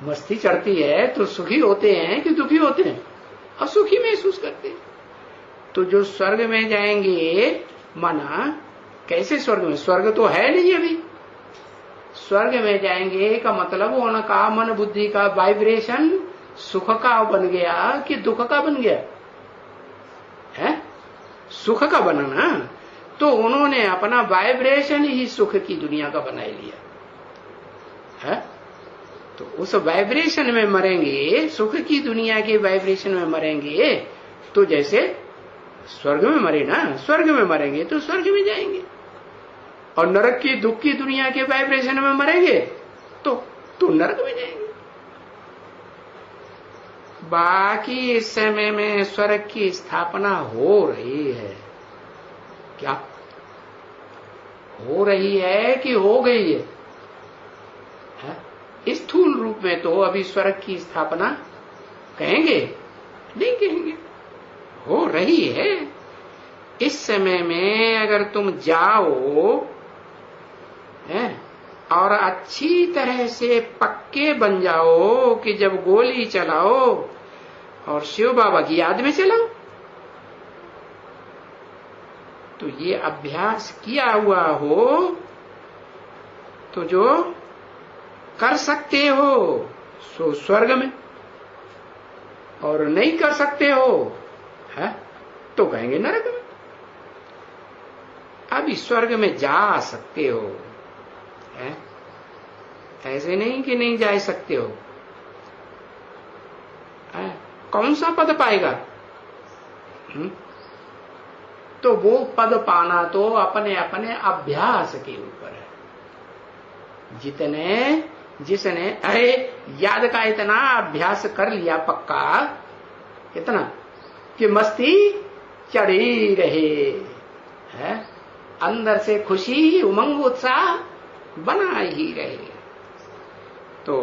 मस्ती चढ़ती है तो सुखी होते हैं कि दुखी होते हैं? और सुखी महसूस करते हैं। तो जो स्वर्ग में जाएंगे, माना कैसे स्वर्ग में? स्वर्ग तो है नहीं अभी। स्वर्ग में जाएंगे का मतलब उनका मन बुद्धि का वाइब्रेशन सुख का बन गया कि दुख का बन गया? है सुख का बना ना, तो उन्होंने अपना वाइब्रेशन ही सुख की दुनिया का बना लिया है। तो उस वाइब्रेशन में मरेंगे, सुख की दुनिया के वाइब्रेशन में मरेंगे, तो जैसे स्वर्ग में मरे ना, स्वर्ग में मरेंगे तो स्वर्ग में जाएंगे। और नरक की दुख की दुनिया के वाइब्रेशन में मरेंगे तो नरक में जाएंगे। बाकी इस समय में स्वर्ग की स्थापना हो रही है। क्या हो रही है कि हो गई है? स्थूल रूप में तो अभी स्वर्ग की स्थापना कहेंगे नहीं कहेंगे, हो रही है। इस समय में अगर तुम जाओ और अच्छी तरह से पक्के बन जाओ कि जब गोली चलाओ और शिव बाबा की याद में चलाओ, तो ये अभ्यास किया हुआ हो तो जो कर सकते हो सो स्वर्ग में, और नहीं कर सकते हो है तो कहेंगे नरक में। अभी स्वर्ग में जा सकते हो है, ऐसे नहीं कि नहीं जा सकते हो है? कौन सा पद पाएगा? तो वो पद पाना तो अपने अपने अभ्यास के ऊपर है। जिसने अरे याद का इतना अभ्यास कर लिया पक्का, इतना कि मस्ती चढ़ी रहे है, अंदर से खुशी उमंग उत्साह बना ही रहे, तो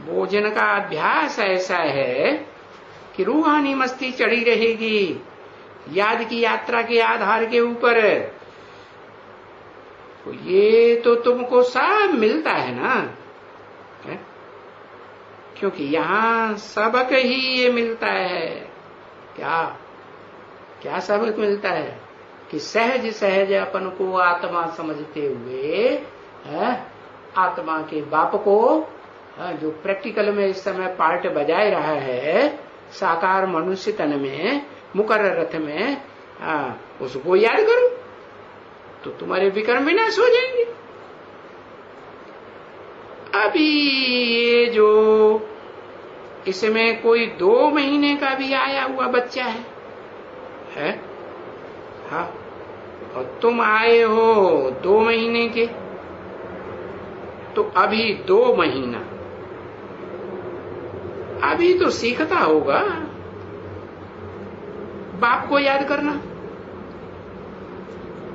वो जिनका अभ्यास ऐसा है कि रूहानी मस्ती चढ़ी रहेगी याद की यात्रा के आधार के ऊपर, तो ये तो तुमको सब मिलता है ना है? क्योंकि यहां सबक ही ये मिलता है। क्या क्या सबक मिलता है? कि सहज सहज अपन को आत्मा समझते हुए है, आत्मा के बाप को जो प्रैक्टिकल में इस समय पार्ट बजाए रहा है साकार मनुष्य तन में मुकर्रर रथ में, उसको याद करो तो तुम्हारे विकर्म विनाश हो जाएंगे। अभी ये जो इसमें कोई 2 महीने का भी आया हुआ बच्चा है? हाँ, और तुम आए हो 2 महीने के, तो अभी 2 महीना अभी तो सीखता होगा बाप को याद करना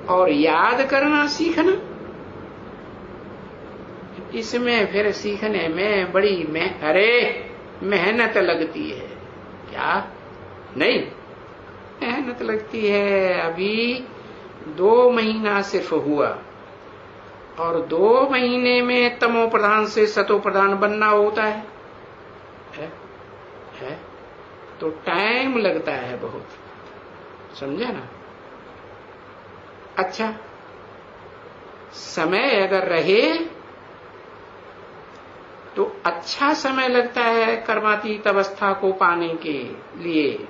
और याद करना सीखना। इसमें फिर सीखने में बड़ी मेहनत लगती है। क्या नहीं मेहनत लगती है? अभी 2 महीना सिर्फ हुआ और 2 महीने में तमो प्रधान से सतो प्रधान बनना होता है? तो टाइम लगता है बहुत, समझे ना? अच्छा, समय अगर रहे तो अच्छा समय लगता है कर्मातीत अवस्था को पाने के लिए।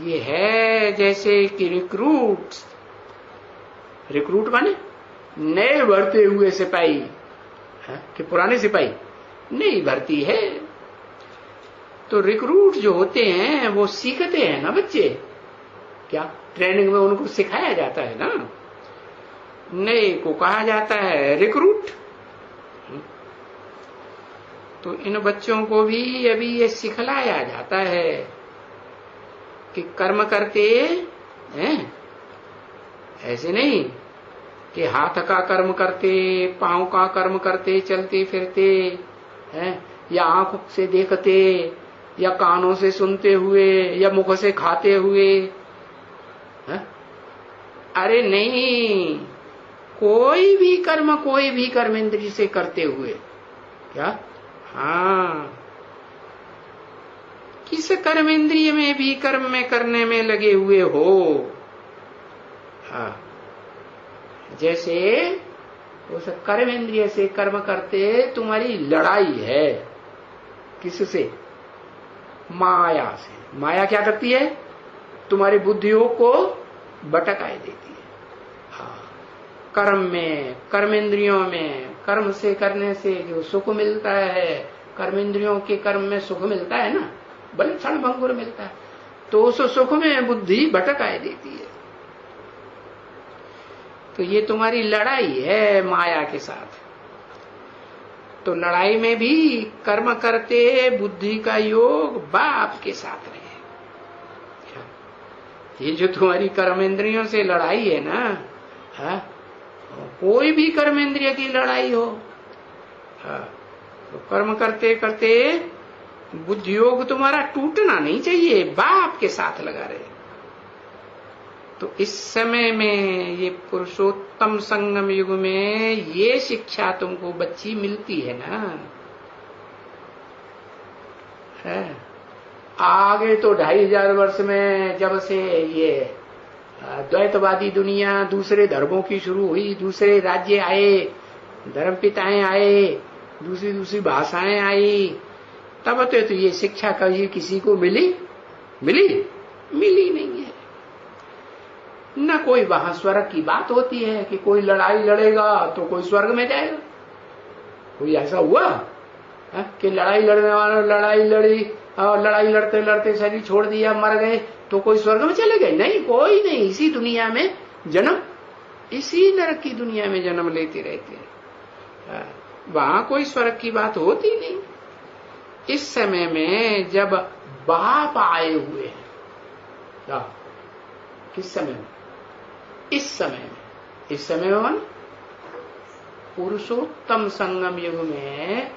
ये है जैसे कि रिक्रूट माने नए भरते हुए सिपाही कि पुराने सिपाही नहीं भर्ती है। तो रिक्रूट जो होते हैं वो सीखते हैं ना बच्चे, क्या ट्रेनिंग में उनको सिखाया जाता है ना, नए को कहा जाता है रिक्रूट। तो इन बच्चों को भी अभी ये सिखलाया जाता है कि कर्म करते हैं, ऐसे नहीं कि हाथ का कर्म करते, पांव का कर्म करते, चलते फिरते हैं, या आंख से देखते, या कानों से सुनते हुए, या मुख से खाते हुए है? अरे नहीं, कोई भी कर्म इंद्रिय से करते हुए। क्या? हाँ, किस कर्म इंद्रिय में भी कर्म में करने में लगे हुए हो। हाँ, जैसे उस कर्म इंद्रिय से कर्म करते तुम्हारी लड़ाई है किससे? माया से। माया क्या करती है? तुम्हारी बुद्धियों को भटकाए देती है। हाँ, कर्म में, कर्म इंद्रियों में, कर्म से करने से जो सुख मिलता है, कर्म इंद्रियों के कर्म में सुख मिलता है ना, भले क्षण भंगुर मिलता है, तो उस सुख में बुद्धि भटकाए देती है। तो ये तुम्हारी लड़ाई है माया के साथ। तो लड़ाई में भी कर्म करते बुद्धि का योग बाप के साथ रहे। ये जो तुम्हारी कर्मेंद्रियों से लड़ाई है ना, हा? कोई भी कर्मेंद्रिय की लड़ाई हो, हा? तो कर्म करते करते बुद्धि योग तुम्हारा टूटना नहीं चाहिए, बाप के साथ लगा रहे। तो इस समय में ये पुरुषोत्तम संगम युग में ये शिक्षा तुमको बच्ची मिलती है ना, है? आगे तो 2500 वर्ष में जब से ये द्वैतवादी दुनिया दूसरे धर्मों की शुरू हुई, दूसरे राज्य आए, धर्म पिताएं आए, दूसरी दूसरी भाषाएं आई, तब तो ये शिक्षा कभी किसी को मिली नहीं है। न कोई वहां स्वर्ग की बात होती है कि कोई लड़ाई लड़ेगा तो कोई स्वर्ग में जाएगा। कोई ऐसा हुआ कि लड़ाई लड़ने वाला लड़ाई लड़ी और लड़ाई लड़ते लड़ते शरीर छोड़ दिया, मर गए तो कोई स्वर्ग में चले गए? नहीं, कोई नहीं। इसी दुनिया में जन्म, इसी नरक की दुनिया में जन्म लेते रहते हैं। वहां कोई स्वर्ग की बात होती नहीं। इस समय में जब बाप आए हुए हैं, किस समय में? इस समय में पुरुषोत्तम संगम युग में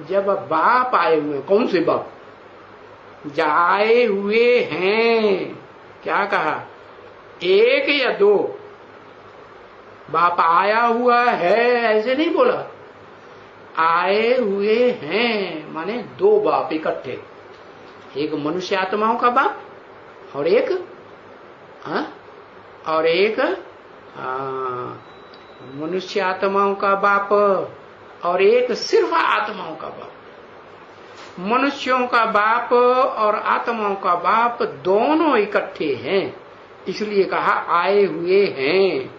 जब बाप आए हुए, कौन से बाप? जाए हुए हैं। क्या कहा? एक या दो? बाप आया हुआ है ऐसे नहीं बोला, आए हुए हैं माने दो बाप इकट्ठे। एक मनुष्य आत्माओं का बाप और एक मनुष्य आत्माओं का बाप और एक सिर्फ आत्माओं का बाप। मनुष्यों का बाप और आत्माओं का बाप दोनों इकट्ठे हैं, इसलिए कहा आए हुए हैं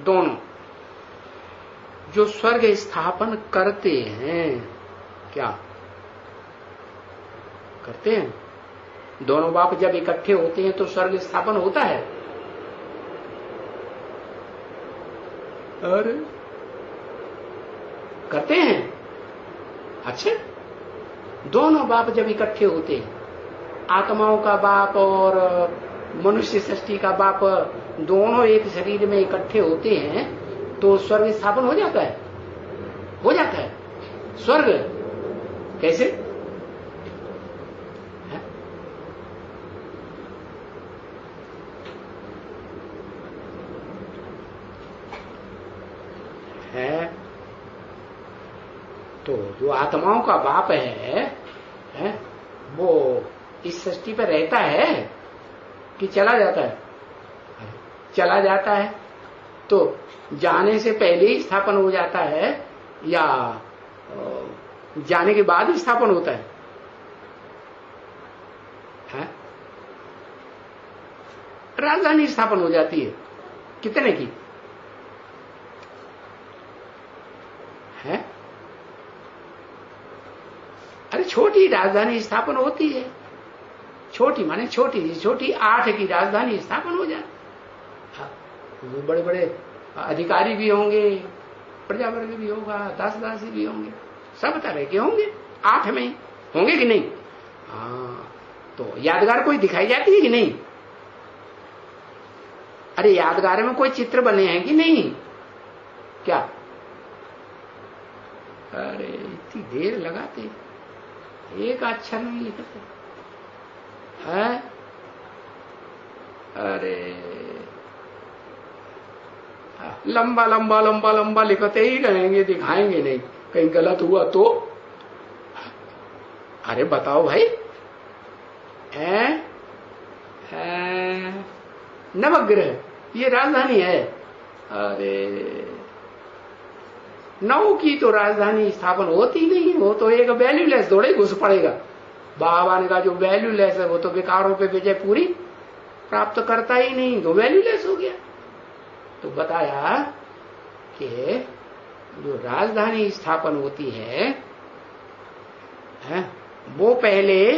दोनों। जो स्वर्ग स्थापन करते हैं, क्या करते हैं? दोनों बाप जब इकट्ठे होते हैं तो स्वर्ग स्थापन होता है। अरे करते हैं। अच्छा, दोनों बाप जब इकट्ठे होते हैं, आत्माओं का बाप और मनुष्य सृष्टि का बाप दोनों एक शरीर में इकट्ठे होते हैं तो स्वर्ग स्थापन हो जाता है। हो जाता है स्वर्ग। कैसे? है तो जो आत्माओं का बाप है वो इस सृष्टि पर रहता है कि चला जाता है? चला जाता है। तो जाने से पहले ही स्थापन हो जाता है या जाने के बाद ही स्थापन होता है? राजधानी स्थापन हो जाती है कितने की है? अरे छोटी राजधानी स्थापन होती है। छोटी माने छोटी 8 की राजधानी स्थापन हो जाए। बड़े बड़े अधिकारी भी होंगे, प्रजावर्ग भी होगा, दासी भी होंगे, सब तरह के होंगे, 8 में होंगे कि नहीं? तो यादगार कोई दिखाई जाती है कि नहीं? अरे यादगार में कोई चित्र बने हैं कि नहीं? क्या? अरे इतनी देर लगाते, एक अक्षर नहीं लिखते है। अरे लंबा लंबा लंबा लंबा लिखते ही रहेंगे, दिखाएंगे नहीं। कहीं गलत हुआ तो अरे बताओ भाई। नवग्रह ये राजधानी है। अरे 9 की तो राजधानी स्थापन होती नहीं। वो तो एक वैल्यूलेस थोड़े घुस पड़ेगा। भगवान का जो वैल्यूलेस है वो तो विकारों पे विजय पूरी प्राप्त करता ही नहीं, तो वैल्यूलेस हो गया। तो बताया कि जो राजधानी स्थापन होती है वो पहले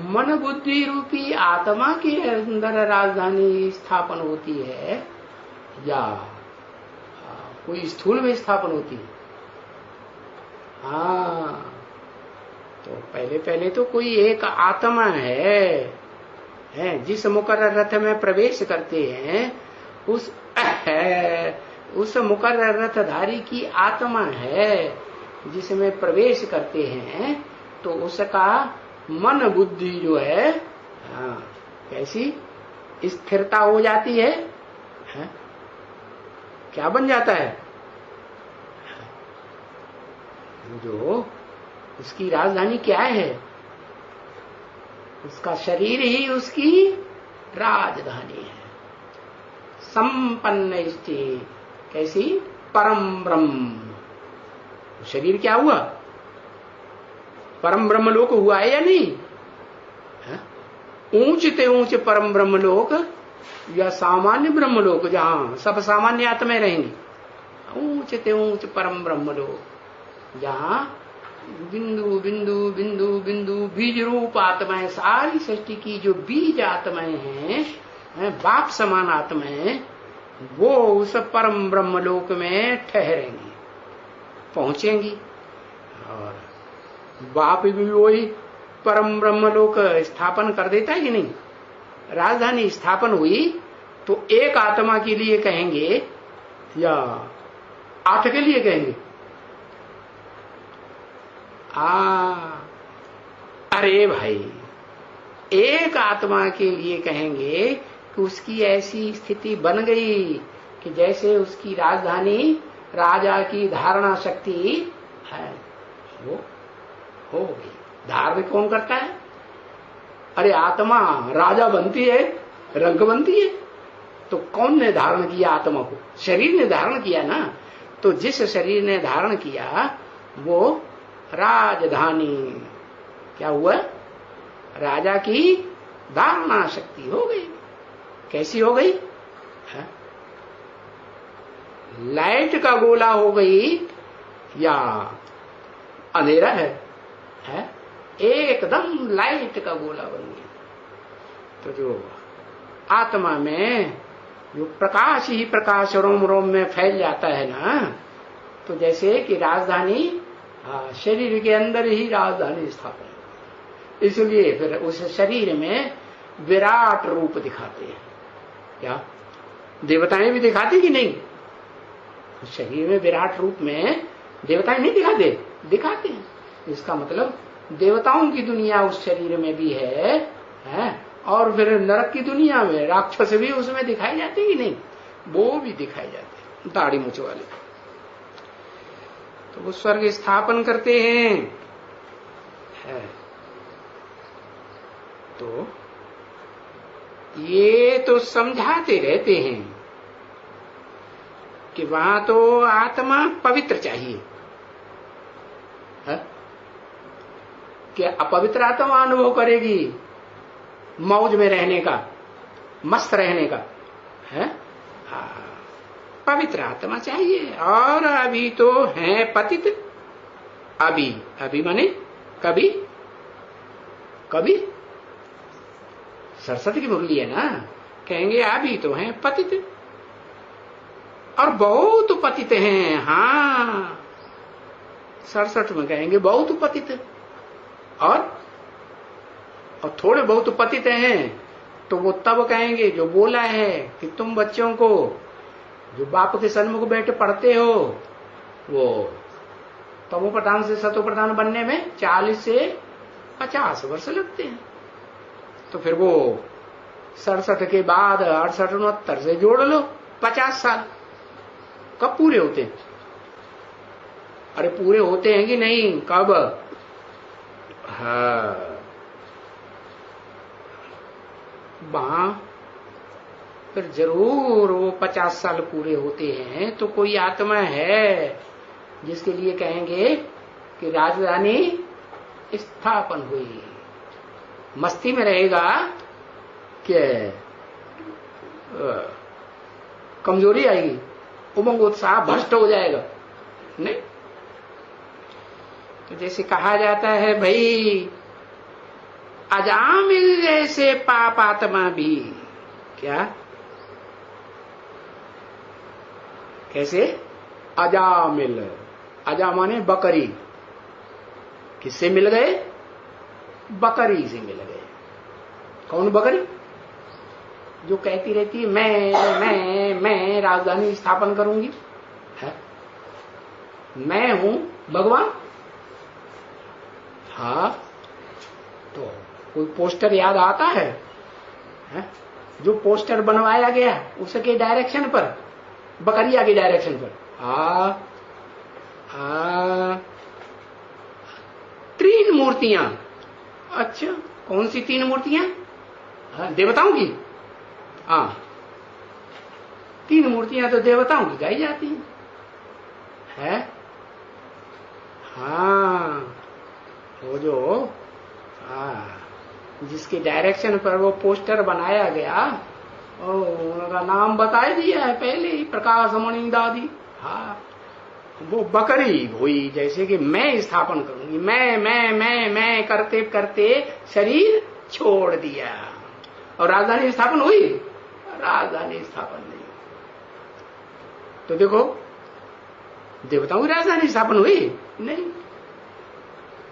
मन बुद्धि रूपी आत्मा के अंदर राजधानी स्थापन होती है या कोई स्थूल में स्थापन होती है? तो पहले तो कोई एक आत्मा है जिस मुकर्रर रथ में प्रवेश करते हैं, उस मुकर्रर रथधारी की आत्मा है जिसमें प्रवेश करते हैं। तो उसका मन बुद्धि जो है कैसी स्थिरता हो जाती है? क्या बन जाता है? जो उसकी राजधानी क्या है? उसका शरीर ही उसकी राजधानी है। संपन्न स्थिति कैसी? परम ब्रह्म। शरीर क्या हुआ? परम ब्रह्म लोक हुआ है या नहीं? ऊंच ते ऊंच परम ब्रह्म लोक या सामान्य ब्रह्म लोक जहां सब सामान्य आत्माएं रहेंगी, ऊंच ते ऊंच परम ब्रह्म लोक जहां बिंदु बिंदु बिंदु बिंदु बीज रूप आत्माएं, सारी सृष्टि की जो बीज आत्माएं हैं, बाप समान आत्माएं, वो उस परम ब्रह्म लोक में ठहरेंगी, पहुंचेंगी। और बाप भी वही परम ब्रह्म लोक स्थापन कर देता है कि नहीं? राजधानी स्थापन हुई तो एक आत्मा के लिए कहेंगे या 8 के लिए कहेंगे? अरे भाई, एक आत्मा के लिए कहेंगे कि उसकी ऐसी स्थिति बन गई कि जैसे उसकी राजधानी राजा की धारणा शक्ति है, वो हो गई। धारण कौन करता है? अरे आत्मा राजा बनती है, रंग बनती है, तो कौन ने धारण किया आत्मा को? शरीर ने धारण किया ना। तो जिस शरीर ने धारण किया वो राजधानी क्या हुआ? राजा की धारणा शक्ति हो गई। कैसी हो गई? है? लाइट का गोला हो गई या अंधेरा है? एकदम लाइट का गोला बन गया। तो जो आत्मा में जो प्रकाश ही प्रकाश रोम रोम में फैल जाता है ना, तो जैसे कि राजधानी शरीर के अंदर ही राजधानी स्थापन, इसलिए फिर उस शरीर में विराट रूप दिखाते हैं। क्या देवताएं भी दिखाते कि नहीं? शरीर में विराट रूप में देवताएं नहीं दिखाते? दिखाते हैं। इसका मतलब देवताओं की दुनिया उस शरीर में भी है, और फिर नरक की दुनिया में राक्षस भी उसमें दिखाई जाते कि नहीं? वो भी दिखाई जाते, दाढ़ी मूछ वाले। तो वो स्वर्ग स्थापन करते हैं। तो ये तो समझाते रहते हैं कि वहां तो आत्मा पवित्र चाहिए, कि अपवित्र आत्मा अनुभव करेगी मौज में रहने का, मस्त रहने का है। पवित्र आत्मा चाहिए। और अभी तो है पतित। अभी माने कभी कभी सरस्वती की मुरली है ना, कहेंगे अभी तो हैं पतित और बहुत पतित हैं। हाँ, 67 में कहेंगे बहुत पतित और थोड़े बहुत पतित हैं। तो वो तब कहेंगे जो बोला है कि तुम बच्चों को जो बाप के सन्मुख बैठे पढ़ते हो, वो तमो प्रधान से सतो प्रधान बनने में 40 से 50 वर्ष लगते हैं। तो फिर वो 67 के बाद 68 69 से जोड़ लो 50 साल। कब पूरे होते हैं? अरे पूरे होते हैं कि नहीं? कब? हाँ, वहां फिर जरूर वो 50 साल पूरे होते हैं। तो कोई आत्मा है जिसके लिए कहेंगे कि राजधानी स्थापन हुई। मस्ती में रहेगा कि कमजोरी आएगी, उमंग उत्साह भ्रष्ट हो जाएगा? नहीं। तो जैसे कहा जाता है भाई, अजामिल जैसे पाप आत्मा भी क्या? कैसे? अजामिल। अजा माने बकरी। किससे मिल गए? बकरी से मिल गए। कौन बकरी? जो कहती रहती है मैं राजधानी स्थापन करूंगी, है? मैं हूं भगवान। हाँ, तो कोई पोस्टर याद आता है? जो पोस्टर बनवाया गया उसके डायरेक्शन पर, बकरिया के डायरेक्शन पर। तीन मूर्तियां। अच्छा, कौन सी 3 मूर्तियां? देवताओं की। 3 मूर्तियां तो देवताओं की गाई जाती हैं। है। हाँ, वो जो जिसके डायरेक्शन पर वो पोस्टर बनाया गया, उनका नाम बता दिया है पहले ही, प्रकाशमणि दादी। हाँ, वो बकरी हुई जैसे कि मैं स्थापन करूंगी, मैं करते करते शरीर छोड़ दिया, और राजधानी स्थापन हुई? राजधानी स्थापन नहीं। तो देखो, देवताओं की राजधानी स्थापन हुई नहीं,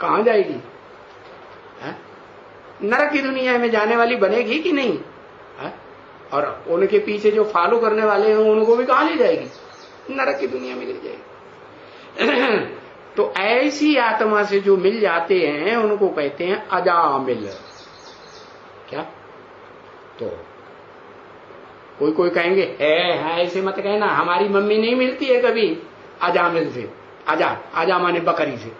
कहां जाएगी? है? नरक की दुनिया में जाने वाली बनेगी कि नहीं? है? और उनके पीछे जो फॉलो करने वाले हैं उनको भी कहां ले जाएगी? नरक की दुनिया में ले जाएगी। तो ऐसी आत्मा से जो मिल जाते हैं उनको कहते हैं अजामिल। क्या? तो कोई कहेंगे है ऐसे मत कहना, हमारी मम्मी नहीं मिलती है कभी अजामिल से। आजा माने बकरी से।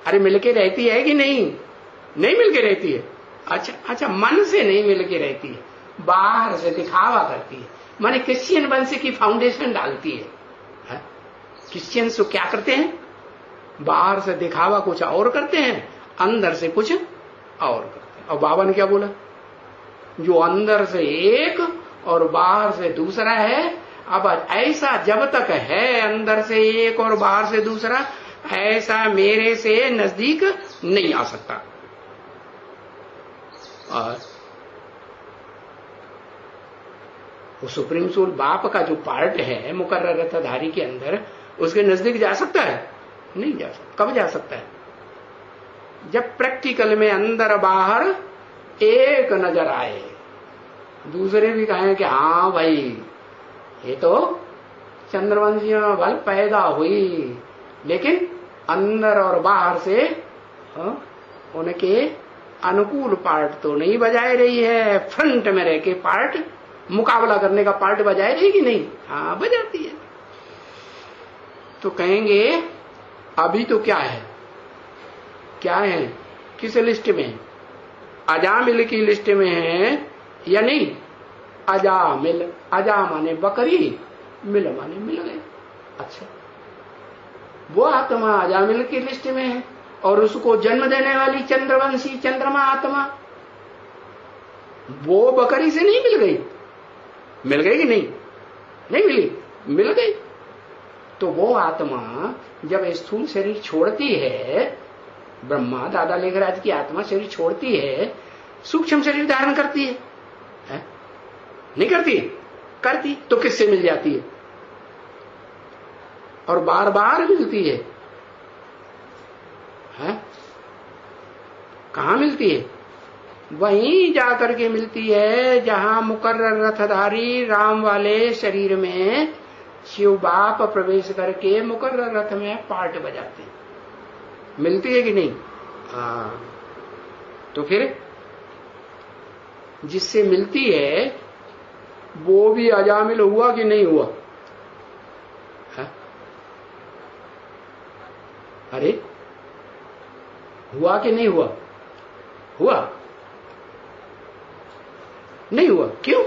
अरे मिलके रहती है कि नहीं? नहीं मिलके रहती है। अच्छा, मन से नहीं मिलके रहती है, बाहर से दिखावा करती है, माने क्रिश्चियन वंश की फाउंडेशन डालती है। क्रिश्चियन तो क्या करते हैं? बाहर से दिखावा कुछ और करते हैं, अंदर से कुछ और करते हैं। और बाबा ने क्या बोला? जो अंदर से एक और बाहर से दूसरा है, अब ऐसा जब तक है अंदर से एक और बाहर से दूसरा, ऐसा मेरे से नजदीक नहीं आ सकता। और वो सुप्रीम सोल बाप का जो पार्ट है मुकर्रर रथधारी के अंदर, उसके नजदीक जा सकता है? नहीं जा सकता। कब जा सकता है? जब प्रैक्टिकल में अंदर बाहर एक नजर आए, दूसरे भी कहें कि हाँ भाई ये तो चंद्रवंशियों बल पैदा हुई, लेकिन अंदर और बाहर से उनके अनुकूल पार्ट तो नहीं बजाए रही है, फ्रंट में रह के पार्ट, मुकाबला करने का पार्ट बजाए रही कि नहीं? हाँ बजाती है। तो कहेंगे अभी तो क्या है? क्या है? किस लिस्ट में? अजामिल की लिस्ट में है या नहीं? अजामिल, अजा माने बकरी, मिल माने मिल गए। अच्छा, वो आत्मा अजामिल की लिस्ट में है, और उसको जन्म देने वाली चंद्रवंशी चंद्रमा आत्मा वो बकरी से नहीं मिल गई? मिल गई कि नहीं? नहीं मिली, मिल गई। तो वो आत्मा जब स्थूल शरीर छोड़ती है, ब्रह्मा दादा लेखराज की आत्मा शरीर छोड़ती है, सूक्ष्म शरीर धारण करती है? नहीं करती? करती। तो किससे मिल जाती है? और बार बार मिलती है। कहां मिलती है? वहीं जाकर के मिलती है जहां मुकर्रर रथधारी राम वाले शरीर में शिव बाप प्रवेश करके मुकर्रर रथ में पार्ट बजाते हैं। मिलती है कि नहीं? तो फिर जिससे मिलती है वो भी अजामिल हुआ कि नहीं हुआ? अरे हुआ कि नहीं हुआ? हुआ? नहीं हुआ। क्यों?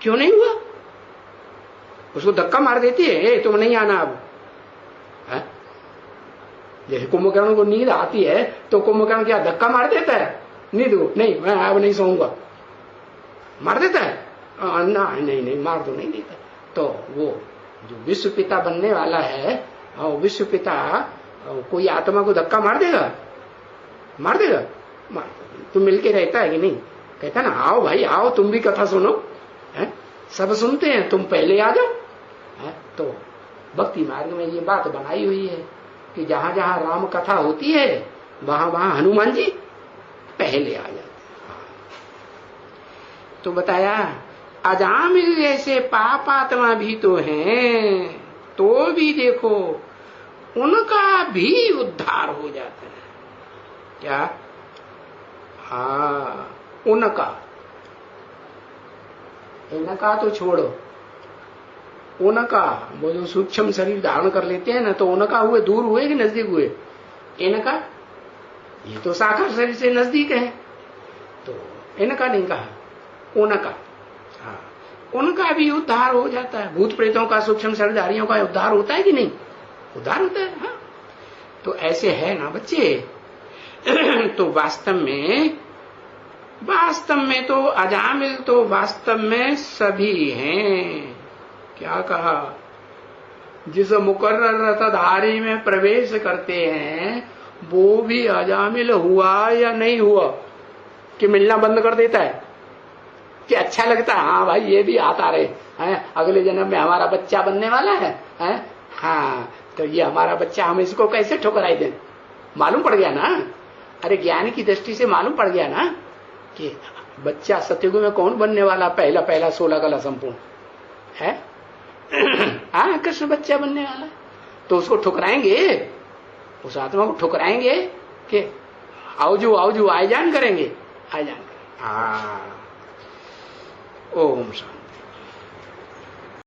क्यों नहीं हुआ? उसको धक्का मार देती है, तुम नहीं आना अब। जैसे कुंभकर्ण को नींद आती है तो कुंभकर्ण क्या धक्का मार देता है नींद को? नहीं, मैं अब नहीं सोऊंगा, मार देता है? नहीं मार तो नहीं देता। तो वो जो विश्व पिता बनने वाला है, विश्व पिता कोई आत्मा को धक्का मार देगा? मार देगा? मार। तुम मिलके रहता है कि नहीं? कहता ना, आओ भाई आओ, तुम भी कथा सुनो। सब सुनते हैं, तुम पहले आ जाओ। तो भक्ति मार्ग में ये बात बनाई हुई है कि जहां जहां राम कथा होती है वहां वहां हनुमान जी पहले आ जाते हैं। तो बताया अजामिल जैसे पापात्मा भी तो हैं, तो भी देखो उनका भी उद्धार हो जाता है। क्या? उनका, इनका तो छोड़ो, उनका वो जो सूक्ष्म शरीर धारण कर लेते हैं ना, तो उनका हुए दूर हुए कि नजदीक हुए? इनका, ये तो साकार शरीर से नजदीक है, तो इनका नहीं कहा, उनका। उनका भी उद्धार हो जाता है। भूत प्रेतों का, सूक्ष्म शरीरधारियों का उद्धार होता है कि नहीं? उद्धार होता है। हाँ, तो ऐसे है ना बच्चे। तो वास्तव में तो अजामिल तो वास्तव में सभी हैं। क्या कहा? जिस मुकर्रर रसधारी में प्रवेश करते हैं वो भी अजामिल हुआ या नहीं हुआ? कि मिलना बंद कर देता है? कि अच्छा लगता है, हाँ भाई ये भी आता रहे हैं, अगले जन्म में हमारा बच्चा बनने वाला है, हाँ तो ये हमारा बच्चा, हम इसको कैसे ठुकराई दें? मालूम पड़ गया ना? अरे ज्ञान की दृष्टि से मालूम पड़ गया ना कि बच्चा सतयुग में कौन बनने वाला? पहला 16 कला संपूर्ण है। हाँ, कृष्ण बच्चा बनने वाला। तो उसको ठुकराएंगे, उस आत्मा को ठुकराएंगे कि आओ आजान करेंगे। हाँ, ओम शांति।